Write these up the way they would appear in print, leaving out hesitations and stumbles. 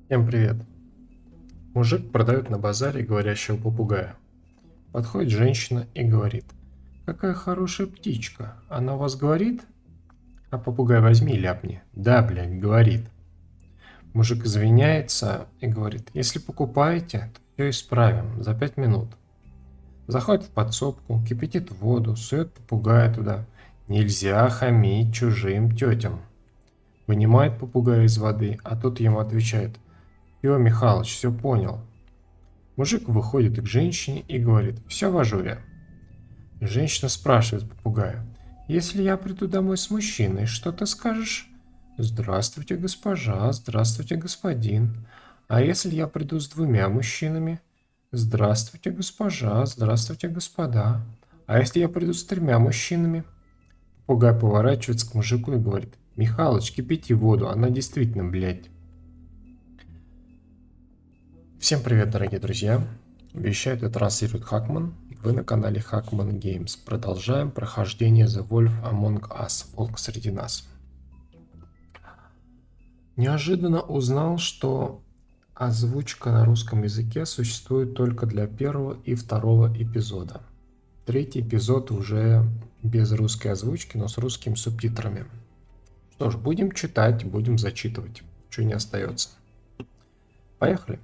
Всем привет. Мужик продает на базаре говорящего попугая. Подходит женщина и говорит: «Какая хорошая птичка, она у вас говорит?» А попугай возьми и ляпни: «Да, блядь, говорит». Мужик извиняется и говорит: «Если покупаете, то все исправим за 5 минут». Заходит в подсобку, кипятит воду, сует попугая туда. Нельзя хамить чужим тетям. Вынимает попугая из воды, а тот ему отвечает: «Все, Михалыч, все понял». Мужик выходит к женщине и говорит: «Все в ажуре». Женщина спрашивает попугая: «Если я приду домой с мужчиной, что ты скажешь?» «Здравствуйте, госпожа, здравствуйте, господин». «А если я приду с двумя мужчинами?» «Здравствуйте, госпожа, здравствуйте, господа». «А если я приду с тремя мужчинами?» Попугай поворачивается к мужику и говорит: «Михалыч, кипяти воду, она действительно, блядь». Всем привет, дорогие друзья! Вещает и транслирует Хакман. Вы на канале Hackman Games. Продолжаем прохождение The Wolf Among Us. Волк среди нас. Неожиданно узнал, что озвучка на русском языке существует только для первого и второго эпизода. Третий эпизод уже без русской озвучки, но с русскими субтитрами. Что ж, будем читать, будем зачитывать. Чего не остается. Поехали.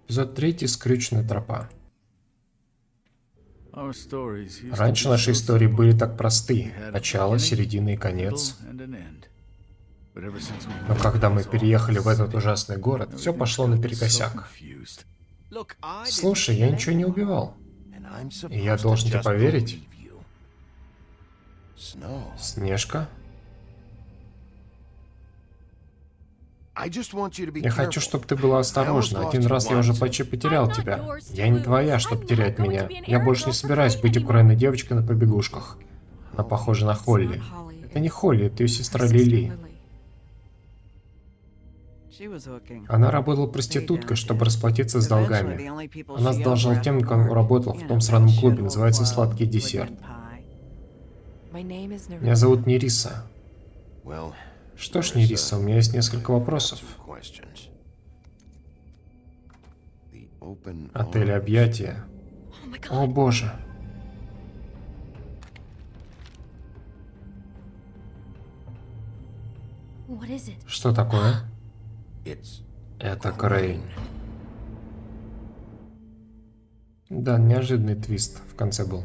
Эпизод 3. Скрюченная тропа. Раньше наши истории были так просты. Начало, середина и конец. Но когда мы переехали в этот ужасный город, все пошло наперекосяк. Слушай, я ничего не убивал. И я должен тебе поверить? Снежка? Я хочу, чтобы ты была осторожна. Один раз я уже почти потерял тебя. Я не твоя, чтобы терять меня. Я больше не собираюсь быть аккуратной девочкой на побегушках. Она похожа на Холли. Это не Холли, это ее сестра Лили. Она работала проституткой, чтобы расплатиться с долгами. Она задолжала тем, кому работал в том сраном клубе, называется «Сладкий десерт». Меня зовут Нериса. Что ж, Нериса, у меня есть несколько вопросов. Отель объятия. О боже. Что такое? Это Крейн. Да, неожиданный твист в конце был.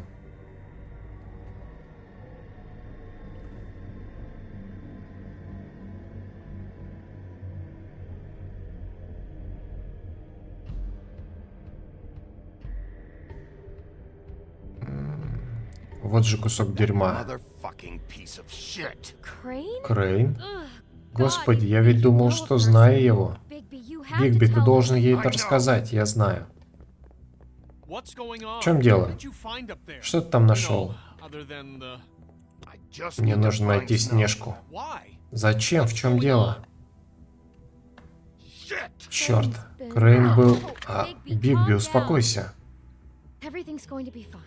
Вот же кусок дерьма. Крейн? Господи, я ведь думал, что знаю его. Бигби, ты должен ей это рассказать, я знаю. В чем дело? Что ты там нашел? Мне нужно найти Снежку. Зачем? В чем дело? Черт, Крейн был... Бигби, успокойся.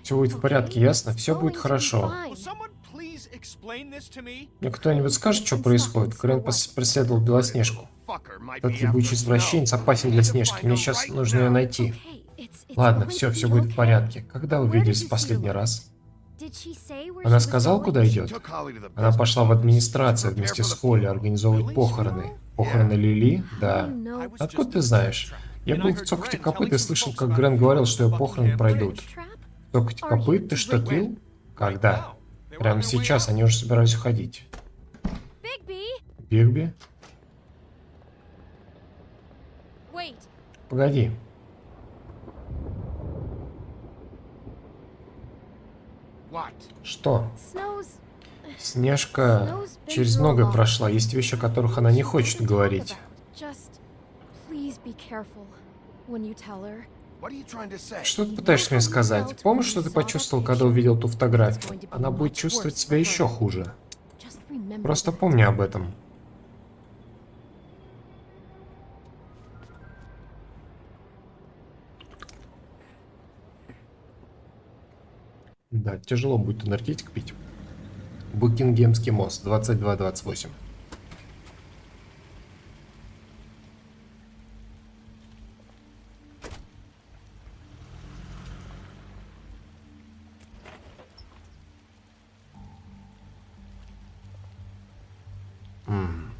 Все будет в порядке, ясно? Все будет хорошо. Мне кто-нибудь скажет, что происходит? Крейн преследовал Белоснежку. Этот ебучий извращенец опасен для Снежки. Мне сейчас нужно ее найти. Ладно, все будет в порядке. Когда вы виделись в последний раз? Она сказала, куда идет? Она пошла в администрацию вместе с Холли организовывать похороны. Похороны Лили? Да. Откуда ты знаешь? Я был в Цокоте Копыт и слышал, как Грен говорил, что ее похороны пройдут. В Цокоте Копыт? Ты что, пил? Когда? Прямо сейчас, они уже собирались уходить. Бигби? Погоди. Что? Снежка через многое прошла. Есть вещи, о которых она не хочет говорить. Что ты пытаешься мне сказать? Помнишь, что ты почувствовал, когда увидел ту фотографию? Она будет чувствовать себя еще хуже. Просто помни об этом. Да, тяжело будет энергетик пить. Букингемский мост, 22-28.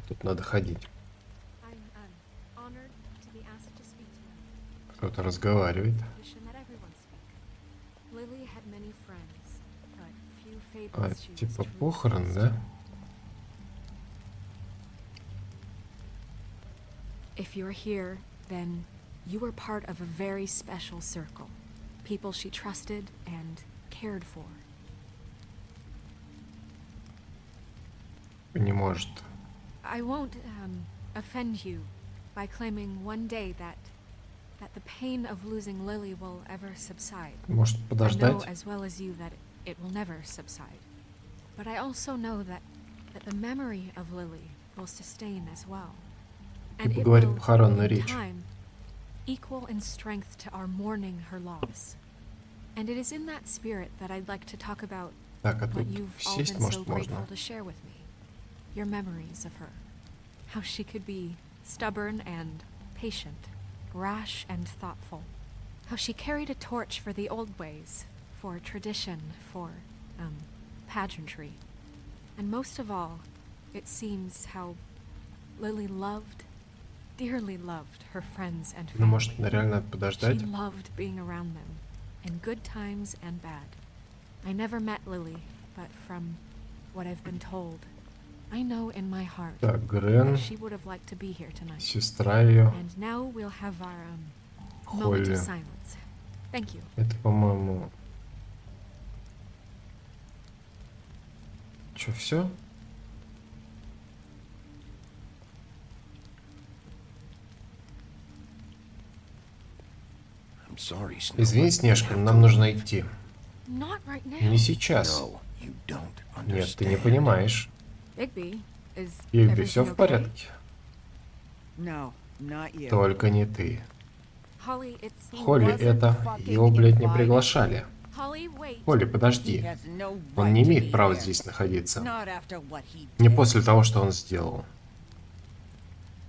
Тут надо ходить. I'm honored to be asked to speak to you. Кто-то разговаривает. Tradition that everyone speak. Lily had many friends, but few А, fables she was типа truly похорон, close да? to. If you're here, then you were part of a very special circle. People she trusted and cared for. Не может. I won't offend you by claiming one day that the pain of losing Lily will ever subside. Может I know подождать? as well as you that it will never subside. But I also know that the memory of Lily will sustain as well. And it говорит will, похоронную in речь. time, equal in strength to our mourning her loss. And it is in that spirit that I'd like to talk about Так, а what тут you've all сесть, been so может, grateful можно? to share with me. Your memories of her. How she could be stubborn and patient, rash and thoughtful. How she carried a torch for the old ways, for tradition, for, pageantry. And most of all, it seems how Lily loved, dearly loved her friends and Ну, family. может, реально надо She подождать? loved being around them, in good times and bad. I never met Lily, but from what I've been told, I know in my heart Так, Грен, that she would have liked to be here tonight. сестра ее, And now we'll have our moment Холли. of silence. Thank you. Это, по-моему... Че, все? I'm sorry, Snow. Извини, Снежка, нам нужно идти. Not right now. Не сейчас. No, you don't Нет, ты не understand. понимаешь. Bigby, is Игби, все everything в okay? порядке? No, not you. Только не ты. Holly, it's... Холли это... Его, блядь, не приглашали. Holly, wait. Холли, He подожди. has no Он right не to имеет be права here. здесь находиться. Not after what he Не did. после того, что он сделал.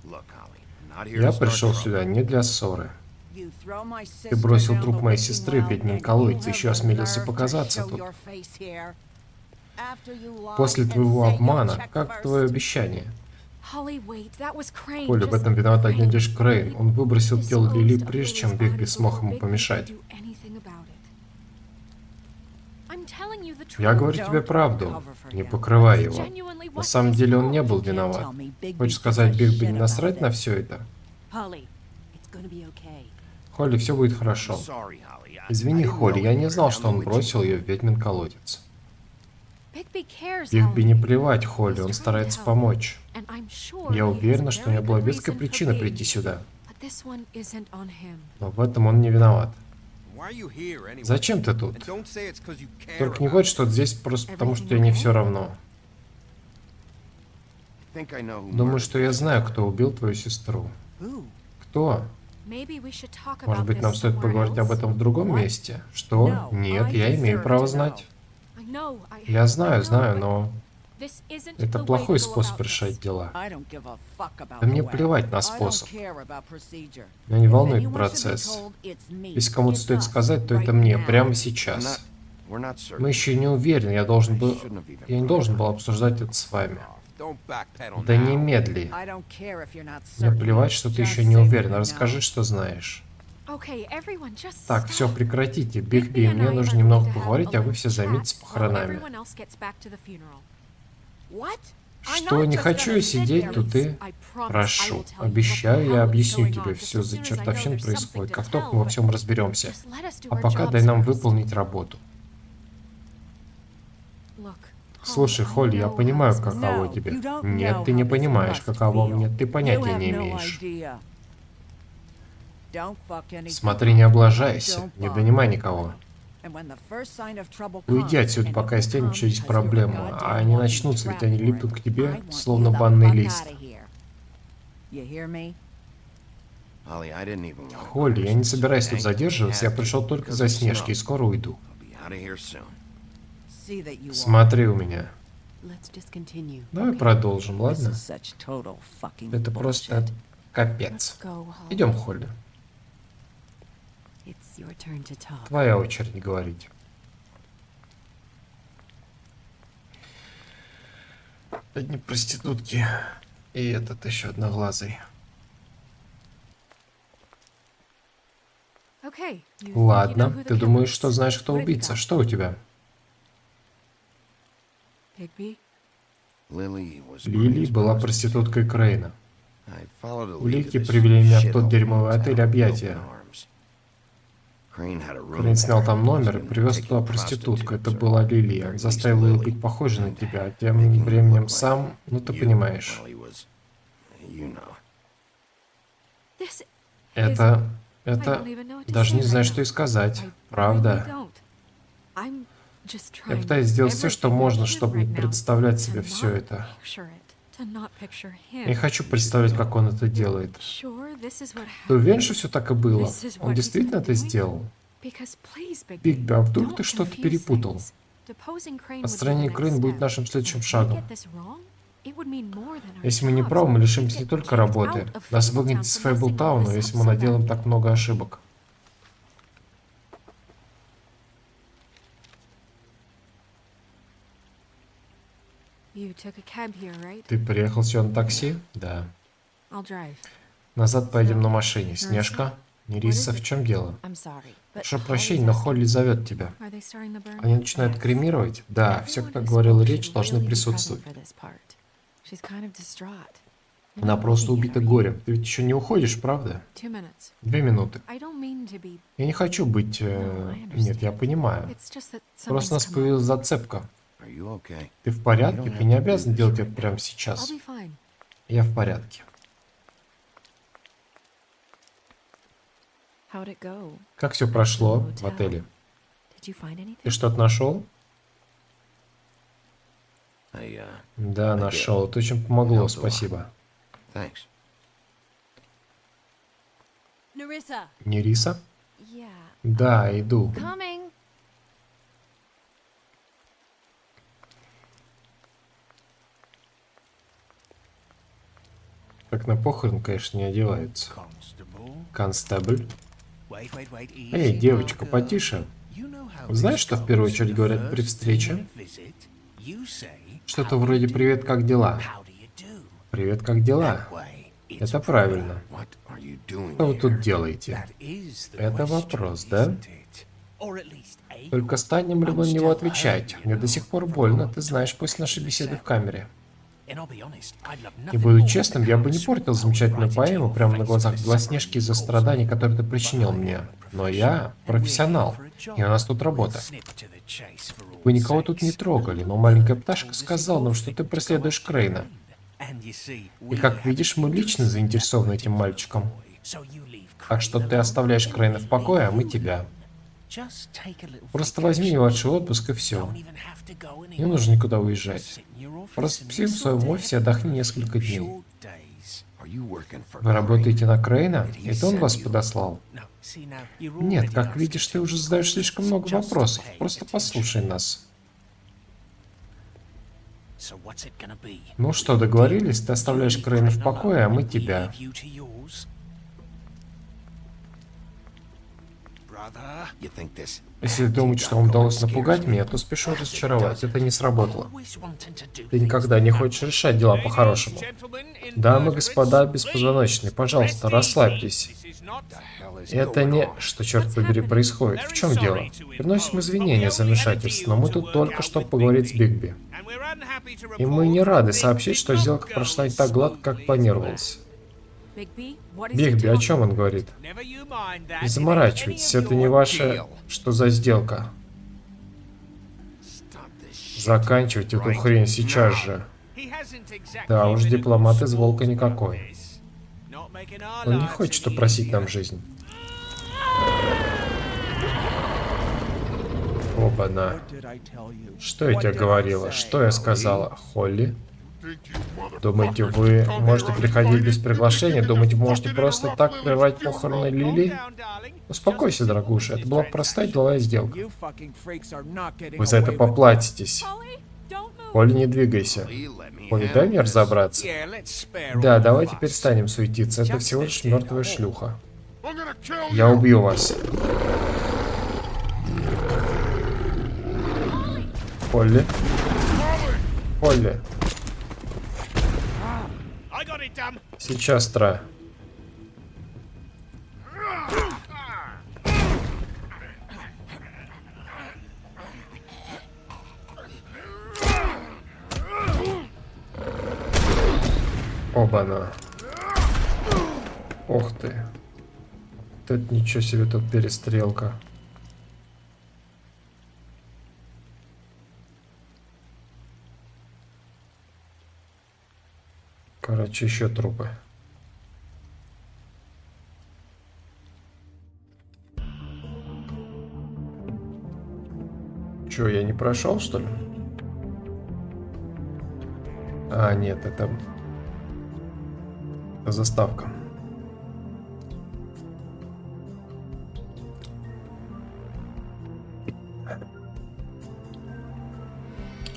Look, Holly, I'm not here Я to start пришел trouble. сюда не для ссоры. You throw my Ты sister бросил down труп the моей witching сестры в well, ведьмин and колодец, you еще have the осмелился nerve to показаться show тут. your face here. After you lied После and твоего say you'll обмана, check как first. твое обещание? Holly, wait. That was Crane. Холли, в Just этом виноват один Crane. лишь Крейн. Он выбросил Disposed тело Лили, of прежде Lily's чем Бигби body смог before ему Bigby помешать. could do anything about it. I'm telling you the Я truth. говорю тебе Don't правду. cover for Не him. покрывай его. Genuinely На wasn't самом his деле он fault. не был Can't виноват. tell me Bigby Хочешь gives сказать, a Бигби shit не about насрать на this. все это? Holly, it's gonna be okay. Холли, все будет I'm хорошо. sorry, Holly. I Извини, didn't Холли, know я you не put her знал, down что the он witching бросил well. ее в ведьмин колодец. Bigby cares, Бигби не Holly. плевать, Холли, он старается помочь. And I'm sure Я he has уверена, a что у него very была good веская reason for причина being прийти here. сюда. But this one isn't on him. Но в этом он не виноват. Why are you here anyway? Зачем ты тут? And don't say it's 'cause you care Только не about говори, что ты здесь просто потому, что тебе не все равно. Think I know who Думаю, murdered что your я знаю, sister. кто убил твою сестру. Who? Кто? Maybe we should talk Может about быть, this нам стоит somewhere поговорить об else? этом в другом What? месте? Что? No, Нет, I я имею deserve право to знать. I know, Я знаю, I know, знаю, but но this isn't это the way плохой to go способ about решать this. дела. I don't give a fuck about Да the мне way. плевать на I don't способ. care about procedure. Меня не If волнует anyone should be процесс. told, it's me. Если кому-то It's стоит us, сказать, то right это мне, now. прямо We're not, сейчас. we're not certain. Мы еще не уверены, я не не должен был обсуждать это с вами. Don't backpedal Да не now. медли. I don't care if you're not Мне certain. плевать, что ты Just еще не say уверен. what you Расскажи, know. что знаешь. Okay, everyone, just Так, все, stop. прекратите. Бигби, Bigby and мне I нужно are немного going to have поговорить, a а вы little все займитесь chat while похоронами. everyone else gets back to the funeral. What? I'm Что, not не just хочу gonna я sit сидеть here. тут и... I promise I Прошу, will tell you what обещаю, the я hell is объясню going тебе on, все just as за soon as I know чертовщина there's происходит. something Как to только tell, мы во but всем разберемся. just let us do А our пока jobs дай нам first. выполнить работу. Look, Слушай, Holly, I Холли, я know понимаю, how this каково No, тебе. you don't Нет, know ты не how this понимаешь, must каково feel. мне. Ты You понятия have не no имеешь. idea. Don't fuck anything Смотри, up. не облажайся, Don't не bother. донимай никого. And when the first sign of trouble Уйди comes, отсюда, and пока it есть will come через because you're a проблемы, goddamn а они walking начнутся, ведь они trap for липнут it. к тебе, I want словно you the банный fuck лист. outta here. You hear me? Holly, I didn't even want to Холли, я не собираюсь тут Thank you. задерживаться, я Had to, пришел только because за of Снежки и snow. скоро уйду. I'll be out of here soon. See that you are. Смотри у меня. Let's just continue. Давай продолжим, This ладно? is such total fucking Это просто bullshit. капец. Go, Holly. Идем, Холли. It's your turn to talk. Твоя очередь говорить. Одни проститутки. И этот еще одноглазый. Okay, you think you know Ладно, who the ты killer думаешь, is? что знаешь, кто What have you убийца? got? Что у тебя? Bigby? Lily was Лили Crane's была prostitute. проституткой Крейна. I followed a lead Улики to this привели меня в тот shithole дерьмовый motel отель with объятия. open arms. Crane had a room Крейн снял there. там He's номер и been привез taking туда проститутку. Это prostitutes, была or Лили. at Он least заставил ее Lily, быть похожей на and тебя, а making тем him временем look сам, ну ты like you понимаешь. while he was, you know. This Это... I Это... don't even know what to Даже say не знаю, right что и now. сказать. I really Правда. don't. I'm just Я trying пытаюсь сделать все, что everything I можно, can чтобы right не now представлять to себе not все это. picture it, to not picture him. Я не хочу представлять, как он это делает. Sure, this is what Ты уверен, happened? что все так и было? This is Он what he's действительно been это doing? сделал? Because please, Bigby, Бигби, а вдруг don't ты что-то confuse перепутал? things. Deposing Crane would be the Отстранение next Крейн будет step. нашим следующим And if we шагом. get this wrong, it would mean more than our Если мы не jobs. правы, мы We'd лишимся не get только kicked работы. out of Нас Fabletown выгонят из for messing all Фейблтауна, this если up мы so наделаем bad. так много ошибок. You took a cab here, right? Ты приехал сюда на такси? Да. I'll drive. Назад поедем на машине. Снежка? Нериса, в чем дело? I'm sorry, but Прошу Holly's прощения, но asking- Холли зовет тебя. Are they starting the burn? Они начинают кремировать? Да, все, Everyone кто who говорил spoke речь, should должны really be present присутствовать. for this part. She's kind of distraught. You're Она not просто leaving yet, убита are you? горем. Ты ведь еще не уходишь, правда? 2 minutes. 2 минуты. I don't mean to be. Я не хочу быть... No, I Нет, я understand. понимаю. It's just that Просто у нас something's come up. появилась зацепка. Are you okay? Ты в порядке? Ты не обязан делать это прямо сейчас. I'll be fine. Я в порядке. How'd it go? Как все прошло в отеле? Did you find anything? Ты что-то нашел? I, Да, нашел. Это очень помогло, спасибо. thanks. Nerissa, Нериса? Yeah. Да, иду. Coming. Как на похорон, конечно, не одеваются. Констебль. Эй, девочка, потише. Знаешь, что в первую очередь говорят при встрече? Что-то вроде «Привет, как дела?» «Привет, как дела?» Это правильно. What are you doing Что вы here? тут делаете? Это вопрос, да? Только станем ли мы на него отвечать? Мне до сих пор больно, ты знаешь, после нашей беседы в камере. И буду честным, я бы не портил замечательную поэму прямо на глазах Белоснежки из-за страданий, которые ты причинил мне. Но я профессионал, и у нас тут работа. Вы никого тут не трогали, но маленькая пташка сказала нам, что ты преследуешь Крейна. И как видишь, мы лично заинтересованы этим мальчиком. Так что ты оставляешь Крейна в покое, а мы тебя. Просто возьми небольшой отпуск и все. Не нужно никуда уезжать. Просто посиди в своем офисе и отдохни несколько дней. Are you working for Вы работаете на Крейна? Did he Это он send вас you? подослал? Нет, как видишь, ты уже задаешь слишком много вопросов. Просто послушай нас. Ну что, договорились? Ты оставляешь Крейна в покое, а мы тебя. You think this Если думаете, что вам удалось напугать меня, то спешу разочаровать. Это не сработало. Ты никогда не хочешь решать дела по-хорошему. Дамы и господа беспозвоночные, пожалуйста, расслабьтесь. Это не... Что, черт побери, происходит? В чем дело? Приносим извинения за вмешательство, но мы тут только что поговорить с Бигби. И мы не рады сообщить, что сделка прошла не так гладко, как планировалось. Bigby, what is he Бигби, о talking? чем он говорит? Не заморачивайтесь, это не ваше... Что за сделка? stop this shit? Заканчивайте эту хрень сейчас же. Да уж, дипломат из волка никакой. Он не хочет упросить нам жизнь. Оба-на. Что я тебе говорила? Что я сказала? Холли? Думаете, вы можете приходить без приглашения? Думаете, вы можете просто так прервать похороны Лили? Успокойся, дорогуша. Это была простая деловая сделка. Вы за это поплатитесь. Holly, don't move. Холли, не двигайся. Lee, let me Холли, handle дай мне this. разобраться. Да, давайте перестанем суетиться. Это всего лишь мертвая шлюха. Я убью вас. Холли. Холли. Сейчас, Тра. Оба-на. Ох ты. Вот это ничего себе тут перестрелка. Короче, еще трупы. Че, я не прошел, что ли? А, нет, это заставка.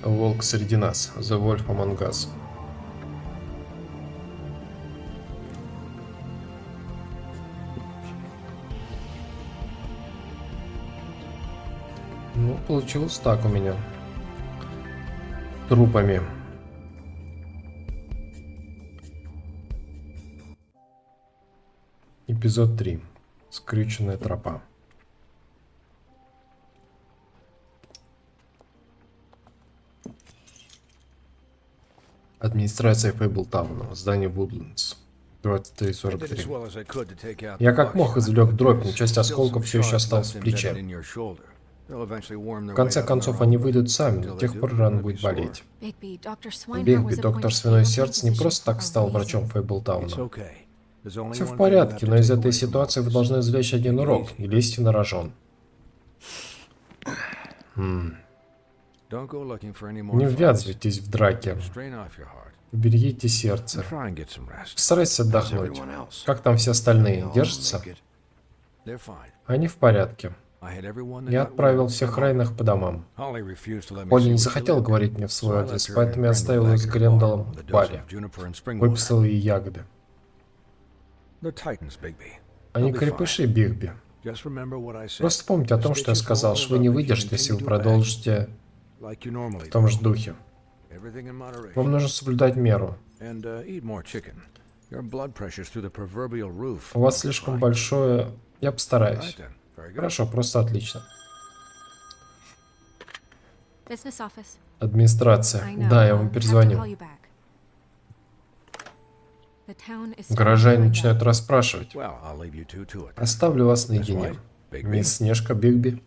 Волк среди нас. The Wolf Among Us. Ну, получилось так у меня. Трупами. Эпизод 3. Скрюченная тропа. Администрация Фейблтауна. Здание Вудлендс. 23:43. Я как мог извлек дробь, но часть осколков все еще осталась в плече. В конце концов, они выйдут сами, до тех пор рана будет болеть. Бигби, Бигби, доктор Свиное Сердце, не просто так стал врачом Фейблтауна. Все в порядке, но из этой ситуации вы должны извлечь один урок и лезьте на рожон. Не ввязывайтесь в драки. Берегите сердце. Постарайтесь отдохнуть. Как там все остальные? Держатся? Они в порядке. Я отправил всех раненых по домам. Холли не захотел говорить мне в свой адрес, поэтому я оставил ее с Грендалом в баре. Выписал ей ягоды. Они крепыши, Бигби. Просто помните о том, что я сказал, что вы не выдержите, если вы продолжите в том же духе. Вам нужно соблюдать меру. У вас слишком большое... Я постараюсь. Хорошо, просто отлично. Администрация. Да, я вам перезвоню. Горожане начинают расспрашивать. Оставлю вас наедине. Мисс Снежка, Бигби.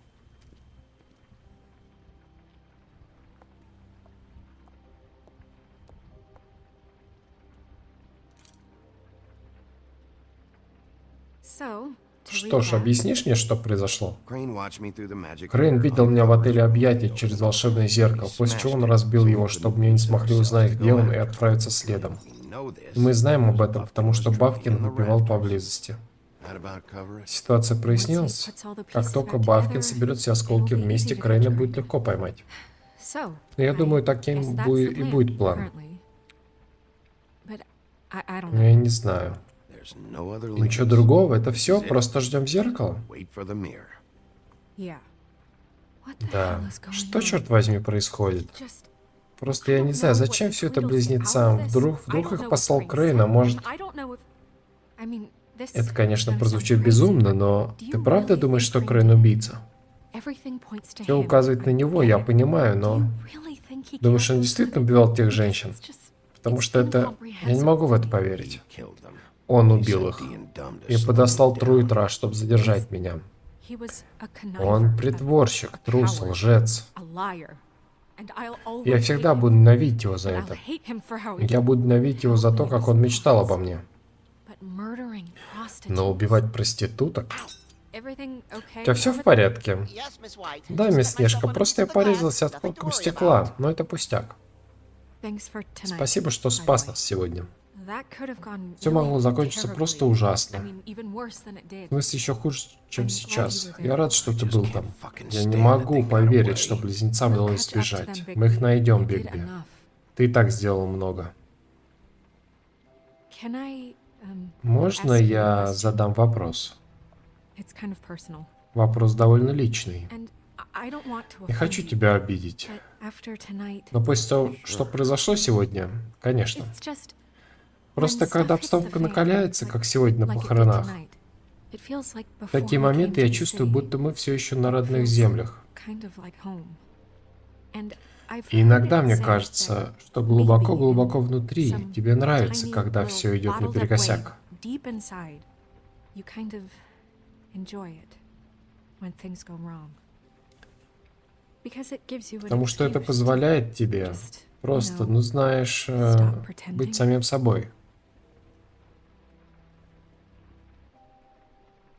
Что ж, объяснишь мне, что произошло? Крейн видел меня в отеле «Объятия» через волшебное зеркало, после чего он разбил его, чтобы мне не смогли узнать, где он, и отправиться следом. И мы знаем об этом, потому что Бавкин напевал поблизости. Ситуация прояснилась. Как только Бавкин соберет все осколки вместе, Крейна будет легко поймать. Но я думаю, таким и будет план. Но я не знаю. Ничего другого, это все, просто ждем зеркала. Да, что, черт возьми, происходит? Просто я не знаю, зачем все это близнецам? Вдруг их послал Крейн, а может... Это, конечно, прозвучит безумно, но ты правда думаешь, что Крейн убийца? Все указывает на него, я понимаю, но... Думаешь, он действительно убивал тех женщин? Потому что это... Я не могу в это поверить. Он убил их. И подослал Тру и Тра, чтобы задержать меня. Он притворщик, трус, лжец. Я всегда буду ненавидеть его за это. Я буду ненавидеть его за то, как он мечтал обо мне. Но убивать проституток? У тебя все в порядке? Да, мисс Снежка, просто я порезался осколком стекла, но это пустяк. Спасибо, что спас нас сегодня. Все могло закончиться просто ужасно. В смысле, еще хуже, чем сейчас. Я рад, что ты был там. Я не могу поверить, что близнецам удалось сбежать. Мы их найдем, Бигби. Ты и так сделал много. Можно я задам вопрос? Вопрос довольно личный. Не хочу тебя обидеть. Но после того, что произошло сегодня, конечно. Просто When когда stuff hits the обстановка fan, накаляется, like- как сегодня на like it did похоронах, tonight, it feels like в before такие we моменты came я to the чувствую, city. будто мы все еще на родных Feels землях. kind of like home. And I've И heard иногда it мне said кажется, that что maybe глубоко-глубоко in внутри some тебе нравится, tiny когда little все идет bottled up way, наперекосяк. deep inside, you kind of enjoy it when things go wrong. Because it gives you an Потому что это excuse to позволяет тебе just, просто, you know, ну знаешь, stop pretending. быть самим собой.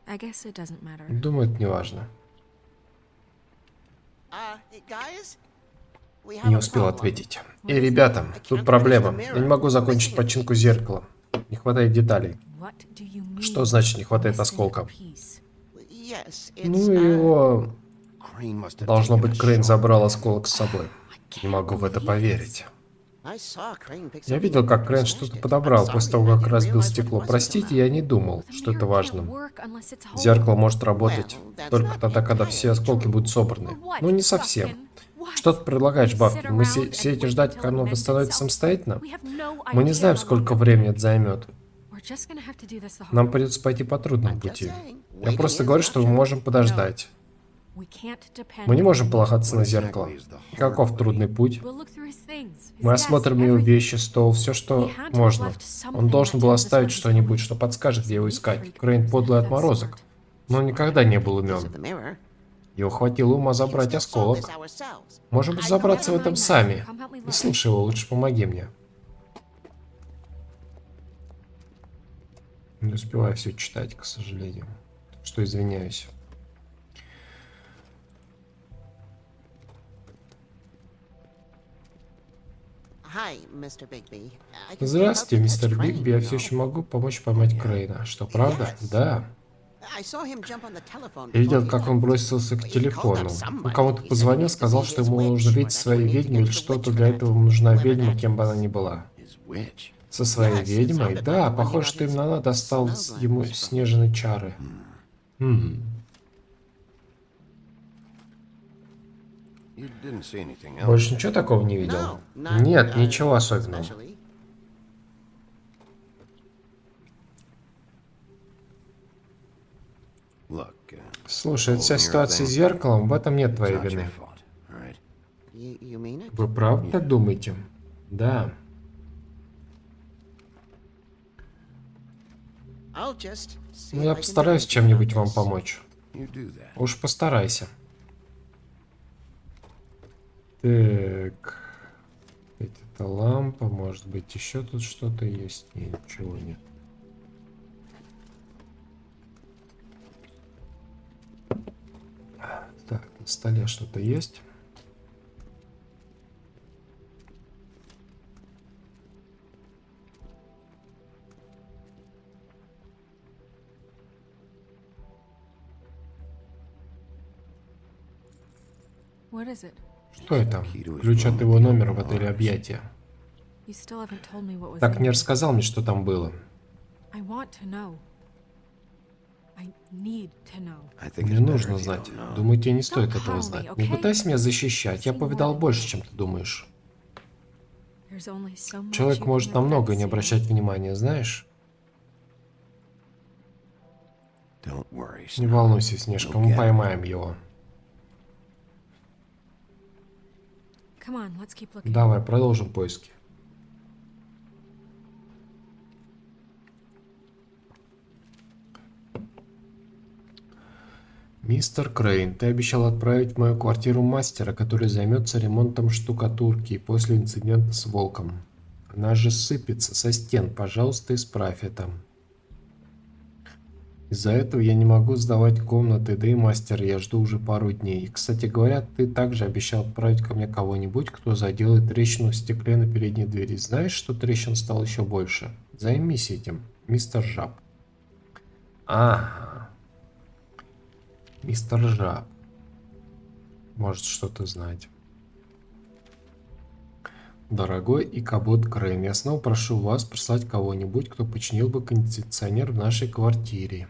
I guess it doesn't matter. Думаю, это не важно. Не успел ответить. И, ребята, тут проблема. Я не могу закончить починку зеркала. Не хватает деталей. What do you mean? Что значит не хватает missing a осколка? piece? Ну, его... Crane must have Должно taken быть, a Крейн shot. забрал осколок с собой. I Не могу в это can't believe поверить. this. Я видел, как Крейн что-то подобрал после того, как разбил стекло. Простите, я не думал, The что это mirror can't важно. work unless it's whole. Зеркало может работать только тогда, когда все осколки будут собраны. Or what, Ну, не совсем. Buffkin? What? Что ты предлагаешь, We Бабкин? sit Мы around сидеть и and ждать, wait пока till оно it mends восстановится itself? самостоятельно? We have no Мы не idea знаем, how long сколько it'll времени take. это займет. We're just gonna have to do this the hard Нам way. придется пойти по трудному пути. Я просто говорю, что мы можем подождать. We can't depend Мы не можем on полагаться на What зеркало. exactly is the hard Каков way? трудный путь? We'll look through his things, his Мы desk, осмотрим его everything. вещи, стол, все, что He had to have можно. left something Он должен that был tells us оставить where he's что-нибудь, going. что подскажет, где его He's a искать. freak. Крейн подлый That's отморозок. smart. Но он никогда не был умен. Его хватило ума забрать осколок. Можем разобраться в этом сами. Не слушай его, лучше помоги мне. Не успеваю все читать, к сожалению. Что извиняюсь. Здравствуйте, мистер Бигби. Я все еще могу помочь поймать Крейна. Что, правда? Да. Я видел, как он бросился к телефону. Он кому-то позвонил, сказал, что ему нужно видеть своей ведьмой или что-то для этого ему нужна ведьма, кем бы она ни была. His witch. Со своей ведьмой? Да, похоже, что именно она достала ему снежные чары. You didn't see anything else. Больше ничего такого не видел? Нет, ничего особенного. Look, Слушай, вся ситуация с зеркалом, в этом нет it's твоей not your вины. fault, all right? Вы правда так думаете? Да. Ну, я постараюсь чем-нибудь вам помочь. You do that. Уж постарайся. Так. Это лампа, может быть, еще тут что-то есть? Нет, ничего нет. Так, на столе что-то есть. What is it? Что это? Ключ от его номера в отеле «Объятия». You still haven't told me what was Так in не it. рассказал мне, что там было. I want to know. I need to know. I think Мне it's better нужно if you знать. don't know. Думаю, тебе не стоит Don't этого call знать. me, Не okay? пытайся меня защищать. Я повидал больше, чем ты думаешь. There's only so much Человек you может can на многое affect, не Sam. обращать внимания, знаешь? Don't worry, Не Snow. волнуйся, Снежка, мы поймаем его. Come on, let's keep looking. Давай, продолжим поиски. Мистер Крейн, ты обещал отправить в мою квартиру мастера, который займется ремонтом штукатурки после инцидента с волком. Она же сыпется со стен. Пожалуйста, исправь это. Из-за этого я не могу сдавать комнаты, да и мастер я жду уже пару дней. И, кстати говоря, ты также обещал отправить ко мне кого-нибудь, кто заделает трещину в стекле на передней двери. Знаешь, что трещин стало еще больше? Займись этим, мистер Жаб. Ага. Мистер Жаб. Может что-то знать. Дорогой Икабод Крейн, я снова прошу вас прислать кого-нибудь, кто починил бы кондиционер в нашей квартире.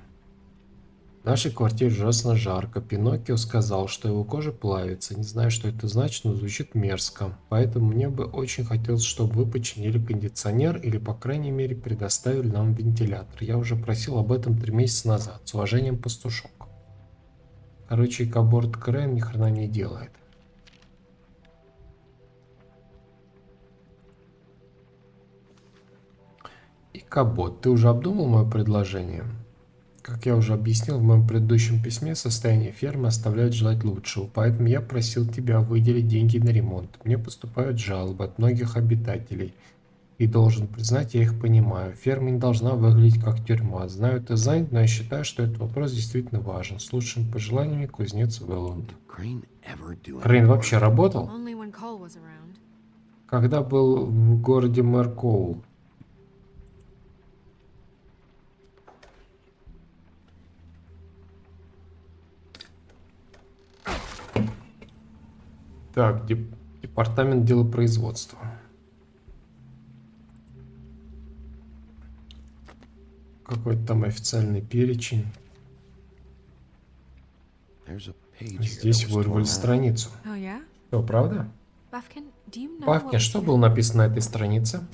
В нашей квартире ужасно жарко. Пиноккио сказал, что его кожа плавится. Не знаю, что это значит, но звучит мерзко. Поэтому мне бы очень хотелось, чтобы вы починили кондиционер или, по крайней мере, предоставили нам вентилятор. Я уже просил об этом 3 месяца назад. С уважением, пастушок. Короче, Каборд Крейн ни хрена не делает. И Кабот, ты уже обдумал мое предложение? Как я уже объяснил в моем предыдущем письме, состояние фермы оставляет желать лучшего, поэтому я просил тебя выделить деньги на ремонт. Мне поступают жалобы от многих обитателей, и должен признать, я их понимаю. Ферма не должна выглядеть как тюрьма. Знаю, ты занят, но я считаю, что этот вопрос действительно важен. С лучшими пожеланиями, кузнец Вэлланд. Крейн вообще работал? Only when Cole was around. Когда был в городе мэр Коул? Так, департамент делопроизводства. Какой-то там официальный перечень. Здесь вырвали страницу. Oh yeah? Что, правда? Buffkin, do you know Павкин, what что was было написано на этой странице?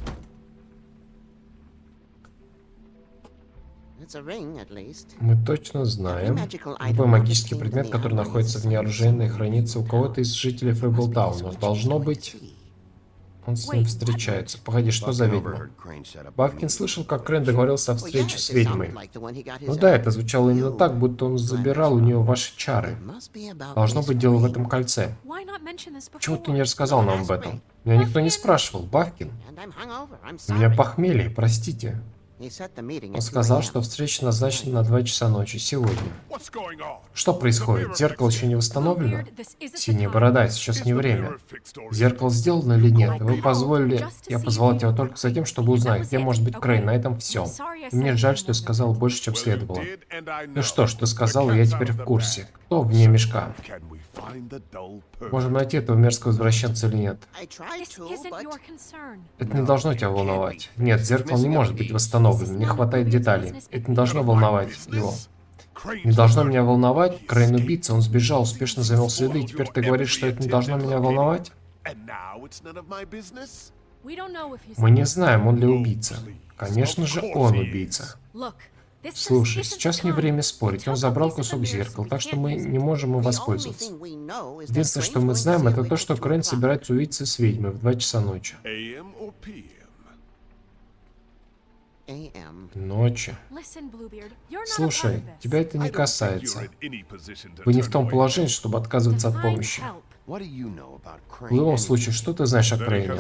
Мы точно знаем. Любой магический предмет, который находится вне оружейной, хранится у кого-то из жителей Фейблтауна. Должно быть... Он с ним встречается. Погоди, что за ведьма? Бавкин слышал, как Крейн договорился о встрече с ведьмой. Ну да, это звучало именно так, будто он забирал у нее ваши чары. Должно быть дело в этом кольце. Why not mention this Почему ты before? не рассказал нам об этом? Меня никто не спрашивал. Бавкин? У меня похмелье, простите. Он сказал, что встреча назначена на 2 часа ночи, сегодня. Что происходит? Зеркало еще не восстановлено? Bluebeard, this isn't the Синяя time. борода, сейчас не время. Зеркало сделано или нет? Вы позволили... Я позвал тебя только за тем, чтобы узнать, где может быть Крейн. На этом все. И мне жаль, что я сказал больше, чем следовало. Ну что ж, ты сказал, и я теперь в курсе. Кто вне мешка? Можем найти этого мерзкого извращенца или нет? This isn't your concern. Это не должно тебя волновать. Нет, зеркало не может быть восстановлено. Не хватает деталей. Это не должно волновать его. Не должно меня волновать? Крейн убийца, он сбежал, успешно замел следы, и теперь ты говоришь, что это не должно меня волновать? We don't know if he's... Мы не знаем, он ли убийца. Конечно же, он убийца. Look, this just Слушай, isn't сейчас the не time. время We спорить. Он took a забрал piece of кусок the mirror, зеркала, so we так что can't мы use it. не можем им воспользоваться. Единственное, что мы знаем, это то, что Крейн собирается увидеться с ведьмой в 2 часа ночи. Ночи. Listen, Bluebeard, you're not a part Слушай, of this. тебя это не касается. Вы не в том положении, чтобы отказываться от Divine помощи. help. В любом случае, что ты знаешь о Крейне?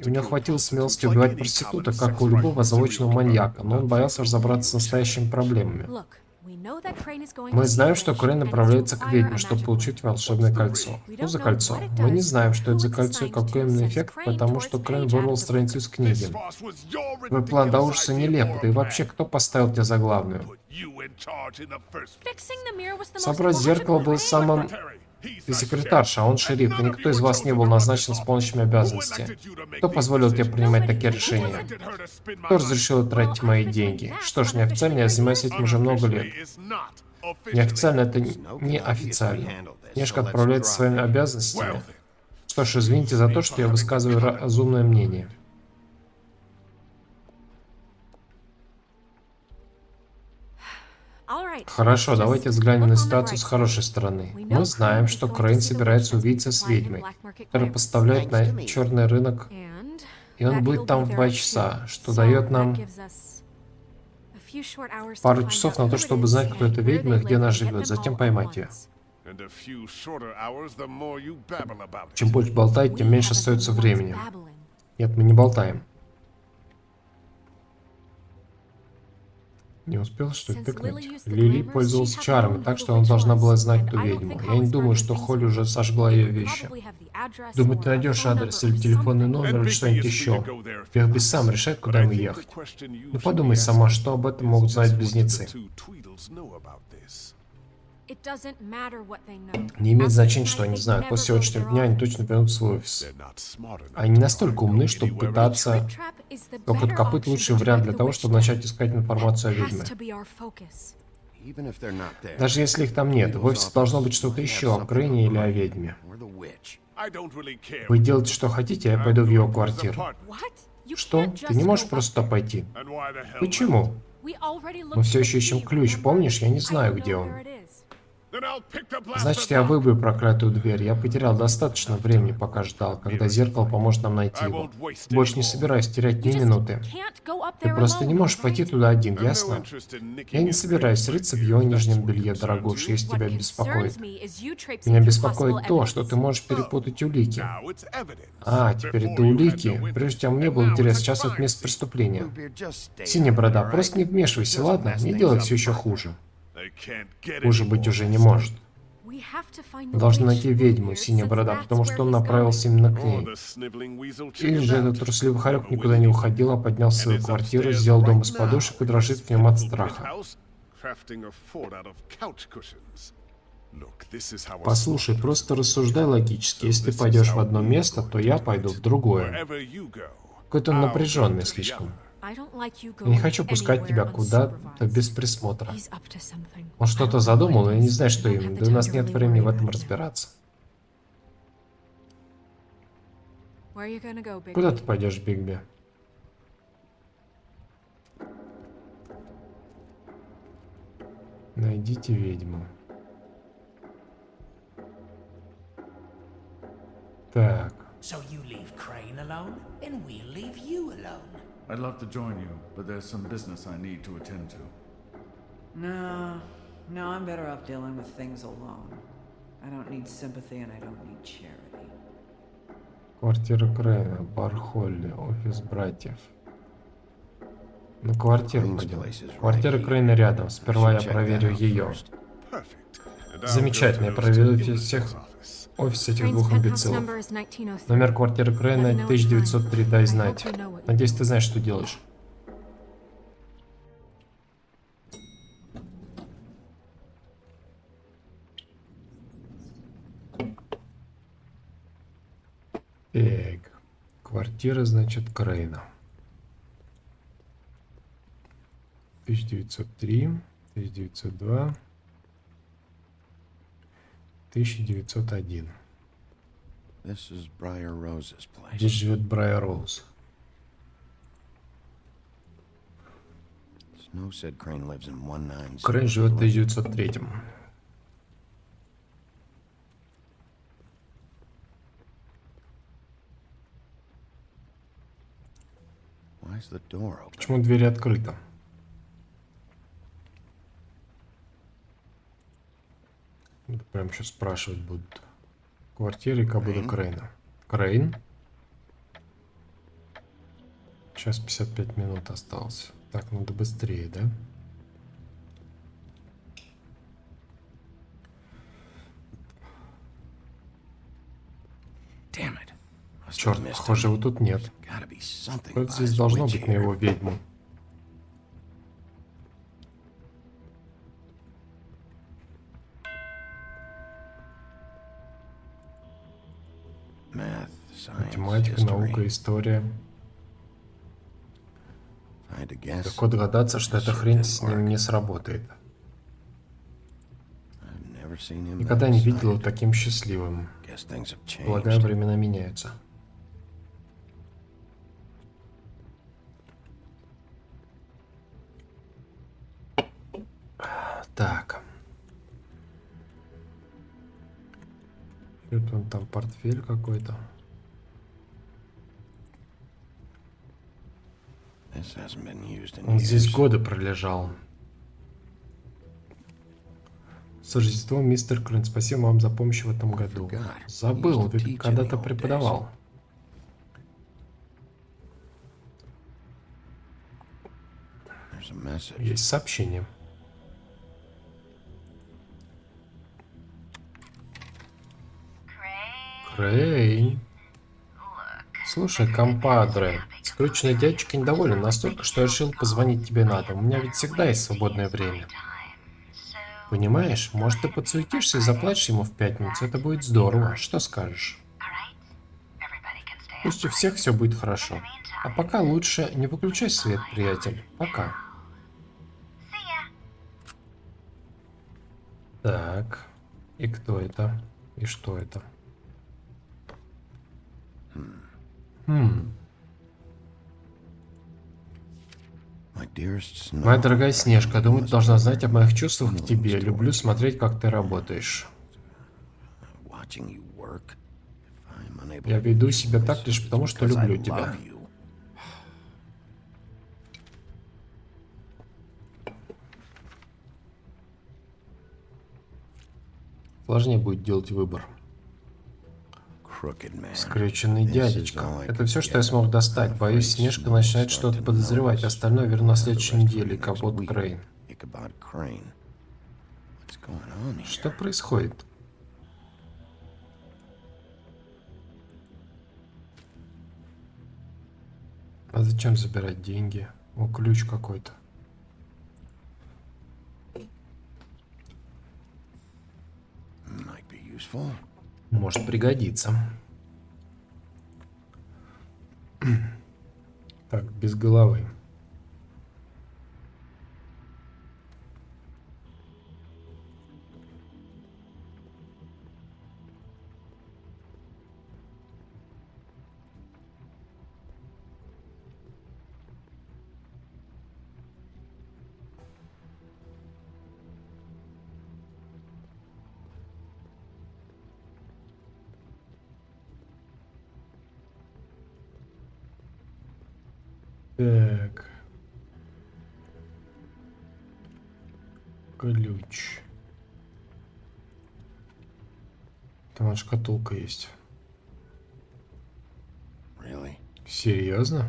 У него хватило смелости убивать проститута, как у любого озабоченного маньяка, но он боялся разобраться с настоящими проблемами. Look, we know that Crane is going Мы to знаем, see что Wish Крейн and to направляется к acquire ведьме, a чтобы magic получить wand. волшебное кольцо. Что за кольцо? Мы не знаем, что это за кольцо и какой именно эффект, потому что Крейн вырвал страницу из книги. Твой план до ужаса нелеп, да и вообще, кто поставил тебя за главную? Fixing the mirror was the most Собрать зеркало logical было thing. самым... Ты секретарша, а он шериф, и никто из вас не был назначен с исполняющими обязанности. Кто позволил тебе принимать такие решения? Кто разрешил тратить мои деньги? Что ж, неофициально я занимаюсь этим уже много лет. Неофициально это не официально. Книжка отправляется своими обязанностями. Что ж, извините за то, что я высказываю разумное мнение. All right, Хорошо, let's давайте just взглянем look на on the ситуацию bright с side. хорошей стороны. We Мы know знаем, Crane что is going Крейн to see the собирается witch and увидеться с supply him ведьмой, black market которая clearance. поставляет на черный рынок, And и он that будет he'll там be в there 2 at часа, 2. что So дает that нам gives us a few short hours to пару find часов out на who то, it чтобы is знать, кто and это where ведьма и they где live она and get живет, them затем all at поймать ее. once. Чем больше болтать, тем We меньше haven't остается been once времени. babbling. Нет, мы не болтаем. Не успел что ли Since тыкнуть? Lily used the Лили glamours, пользовалась she'd have чарами, known так who что the она witch должна была was, знать and ту I don't ведьму. think Я не Hollis думаю, burned что her things Холли away. уже сожгла They ее could вещи. probably have the address Думаю, or ты a найдешь phone адрес number или or телефонный something. номер или что-нибудь еще. Бегби сам решает, куда ему ехать. Ну подумай сама, что об этом могут знать близнецы. It doesn't matter what they know. Не имеет After значения, tonight, что они they'd знают. never После go to сегодняшнего their дня они office. точно вернут в свой офис. Они не настолько умны, чтобы пытаться... Trip trap is the Кокот better копыт option лучший to вариант track для the того, witch чтобы down. начать искать информацию о Has ведьме. to be our focus. even if they're not there. Даже если их там нет, в офисе должно быть что-то еще о Крейне или о ведьме. Or the witch. Вы делаете, что хотите, я пойду в его квартиру. What? You Что? can't Ты не just можешь go просто back туда пойти. there. Почему? We already Мы looked все for еще the ищем key, ключ, remember? помнишь? Я не I знаю, don't где know он. where it is. Значит, я выбью проклятую дверь. Я потерял достаточно времени, пока ждал, когда зеркало поможет нам найти его. Больше не собираюсь терять ни You just минуты. can't go up Ты there просто не alone, можешь all пойти right? туда один, ясно? Я не собираюсь рыться в его нижнем белье, дорогуш, если What тебя concerns беспокоит. me is you traipsing Меня through беспокоит possible то, что ты evidence. можешь перепутать улики. А, теперь это улики. Прежде у тебя не было интереса, сейчас это место преступления. Bluebeard, just stay Синяя out, борода, all просто right? не вмешивайся, Just ладно? mess Не things делай up все еще further. хуже. Хуже быть уже не может. We have to find Мы the должны witch, найти ведьму, Bluebeard, Синяя since борода, that's потому where что он he's направился going. именно к ней. Или же этот трусливый хорек никуда не уходил, а поднялся в свою квартиру, сделал дом из подушек и дрожит в нем от страха. Послушай, просто рассуждай логически. Если ты пойдешь в одно место, то я пойду в другое. Какой-то он напряженный слишком. I don't like you Я не going хочу пускать тебя anywhere куда-то unsupervised. без присмотра. He's up to something. Он I что-то don't know задумал, what но it я не is. знаю, что I don't именно. have Да the у нас time to нет really времени в worry этом about it now. разбираться. Where are you gonna go, Big? Куда ты пойдешь, Бигби? Найдите ведьму. Так. So you leave Crane alone, and we'll leave you alone. I'd love to join you, but there's some business I need to attend to. No, I'm better off dealing with things alone. I don't need sympathy and I don't need charity. Квартира Крейна, бар Холли, офис братьев. На квартиру Crane's пойдем. place is right Квартира here. Крейна рядом. Сперва я Should check проверю that out ее. first. Замечательно, я проведу всех офис этих Crane's двух penthouse имбецилов. number is 1903. Номер квартиры Крейна 1903, дай знать. Надеюсь, ты знаешь, что делаешь. Так, квартира, значит, Крейна. 1903, 1902, 1901. This is Briar Rose's place. Здесь живет Брайер Роуз. Snow said Crane lives in 190. Крейн живет в 1903. Why is the door open? Почему дверь открыта? Это прям сейчас спрашивать будут. Квартира и кабуда Крейна. Крейн? Сейчас 55 минут осталось. Так, надо быстрее, да? Damn it. Must have Черт, missed him. похоже, его тут нет. Gotta be something Вот about здесь his должно witch быть на here. его ведьму. Math, science, Математика, наука, history. история. If I had to guess, Легко догадаться, что эта хрень с ним не сработает. I've never seen him Никогда that не видел его excited. таким счастливым. Guess things have Полагаю, changed. времена меняются. Так. Что-то он там, портфель какой-то. This hasn't been used in Он здесь years. годы пролежал. С Рождеством, мистер Крейн. Спасибо вам за помощь в этом году. Забыл, ведь когда-то преподавал. There's a message. Есть сообщение. Крейн. Слушай, компадре, скрюченный дядечка недоволен настолько, что я решил позвонить тебе на дом. У меня ведь всегда есть свободное время. Понимаешь, может, ты подсуетишься и заплатишь ему в пятницу, это будет здорово. Что скажешь? Пусть у всех все будет хорошо. А пока лучше не выключай свет, приятель. Пока. Так. И кто это? И что это? My dearest Snow. Моя дорогая Снежка, думаю, ты должна знать о моих чувствах к тебе. Люблю смотреть, как ты работаешь. Watching you work. If I'm unable Я to веду do себя this, так лишь it's потому, что because I люблю тебя. love you. Сложнее будет делать выбор. Crooked man. Скрюченный This is дядечка. all I Это could все, что я get. смог достать. Боюсь, Afraid Снежка Snow начинает will что-то start to подозревать. notice. Остальное верну на I'll have the следующей rest неделе. for you next Капот week. Крейн. Ichabod Crane. What's going on here? Что происходит? А зачем забирать деньги? О, ключ какой-то. Might be useful. Может пригодиться. Так, без головы. Так. Ключ. Там вот шкатулка есть. Really? Серьезно?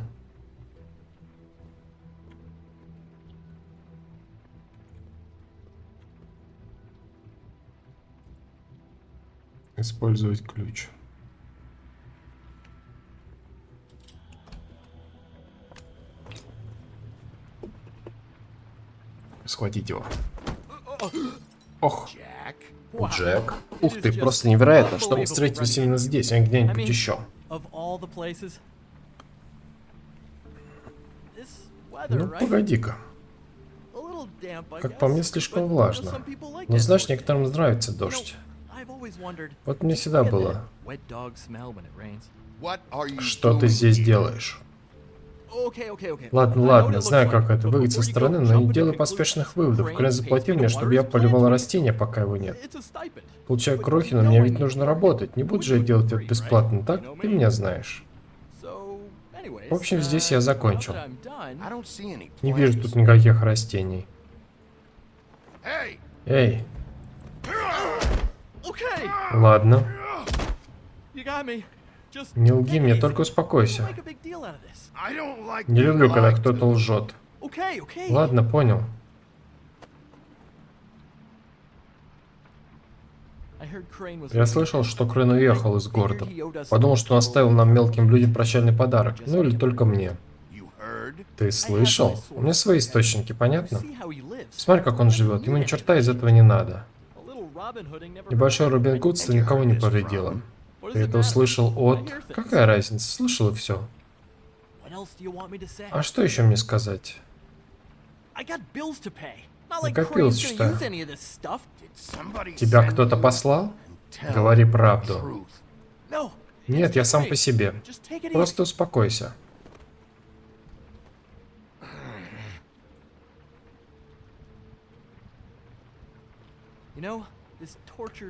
Использовать ключ. Схватить его. Ох, Джек. Ух ты, просто невероятно, что мы встретились именно здесь, а не где-нибудь еще. Ну, погоди-ка. Как по мне, слишком влажно. Но знаешь, некоторым нравится дождь. Вот мне всегда было. What are you Что ты doing здесь here? делаешь? Ладно, знаю, как это выглядит со стороны, но не делай поспешных выводов. Крейн заплатил мне, чтобы я поливал растения, пока его нет. Получаю крохи, но мне ведь нужно работать. Не буду же я делать это бесплатно, так? Ты меня знаешь. В общем, здесь я закончил. I don't see any Не вижу plants. тут никаких растений. Hey, Эй, ладно. Не лги мне, только успокойся. I don't like Не being люблю, когда lied кто-то to. лжет. Ладно, понял. Я слышал, что Крейн уехал из города. Подумал, что он оставил нам мелким людям прощальный подарок. Ну или только мне. You heard? Ты слышал? У меня свои источники, понятно? Смотри, как он живет. Ему ни черта из этого не надо. Небольшое Робин Гудство никого не повредило. Ты это услышал от... Какая разница? Слышал и все. А что еще мне сказать? Накопилось что? Somebody Тебя send кто-то you? послал? Tell Говори the правду. truth. Нет, я сам по себе. Просто успокойся.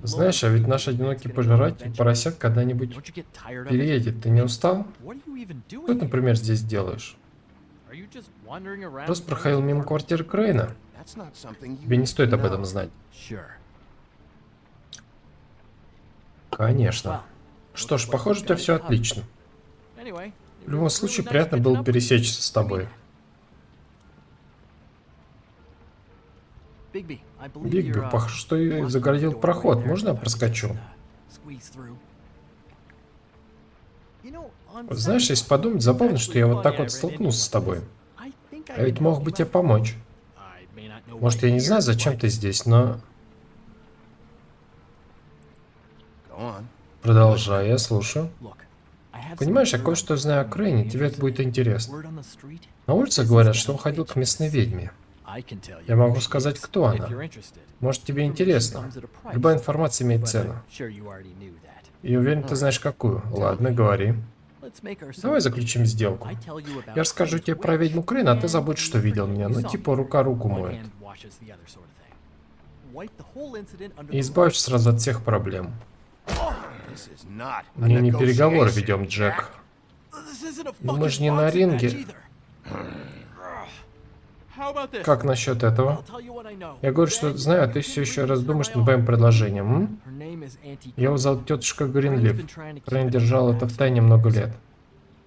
Знаешь, а ведь наш одинокий пожиратель поросят когда-нибудь переедет. Ты не устал? Что ты, например, здесь делаешь? Просто проходил мимо квартиры Крейна. That's not something you Тебе не стоит об know. этом знать. Конечно. Что ж, похоже, у тебя все отлично. В любом случае, приятно было пересечься с тобой. Бигби, похоже, что и загородил проход. Можно я проскочу? Знаешь, если подумать, забавно, что я вот так вот столкнулся с тобой. Я ведь мог бы тебе помочь. Может, я не знаю, зачем ты здесь, но... Go on. Продолжай, я слушаю. Понимаешь, я кое-что знаю о Крейне, тебе это будет интересно. На улице говорят, что он ходил к местной ведьме. Я могу сказать, кто она. Может, тебе интересно. Любая информация имеет цену. И уверен, ты знаешь какую. Ладно, говори. Давай заключим сделку. Я расскажу тебе про ведьму Крейн, а ты забудь, что видел меня. Ну, типа, рука руку моет. И избавишься сразу от всех проблем. This is not a Мы не переговоры negotiation, ведем, Джек. This isn't a Ну, мы же fucking не на boxing ринге. match either. How about this? Как насчет этого? I'll tell you what I know. Я говорю, что знаю, а ты все еще раз думаешь над моим предложением, м? Her name is Auntie Я его зовут тетушка Гринлиф. Крейн держал это в тайне много лет.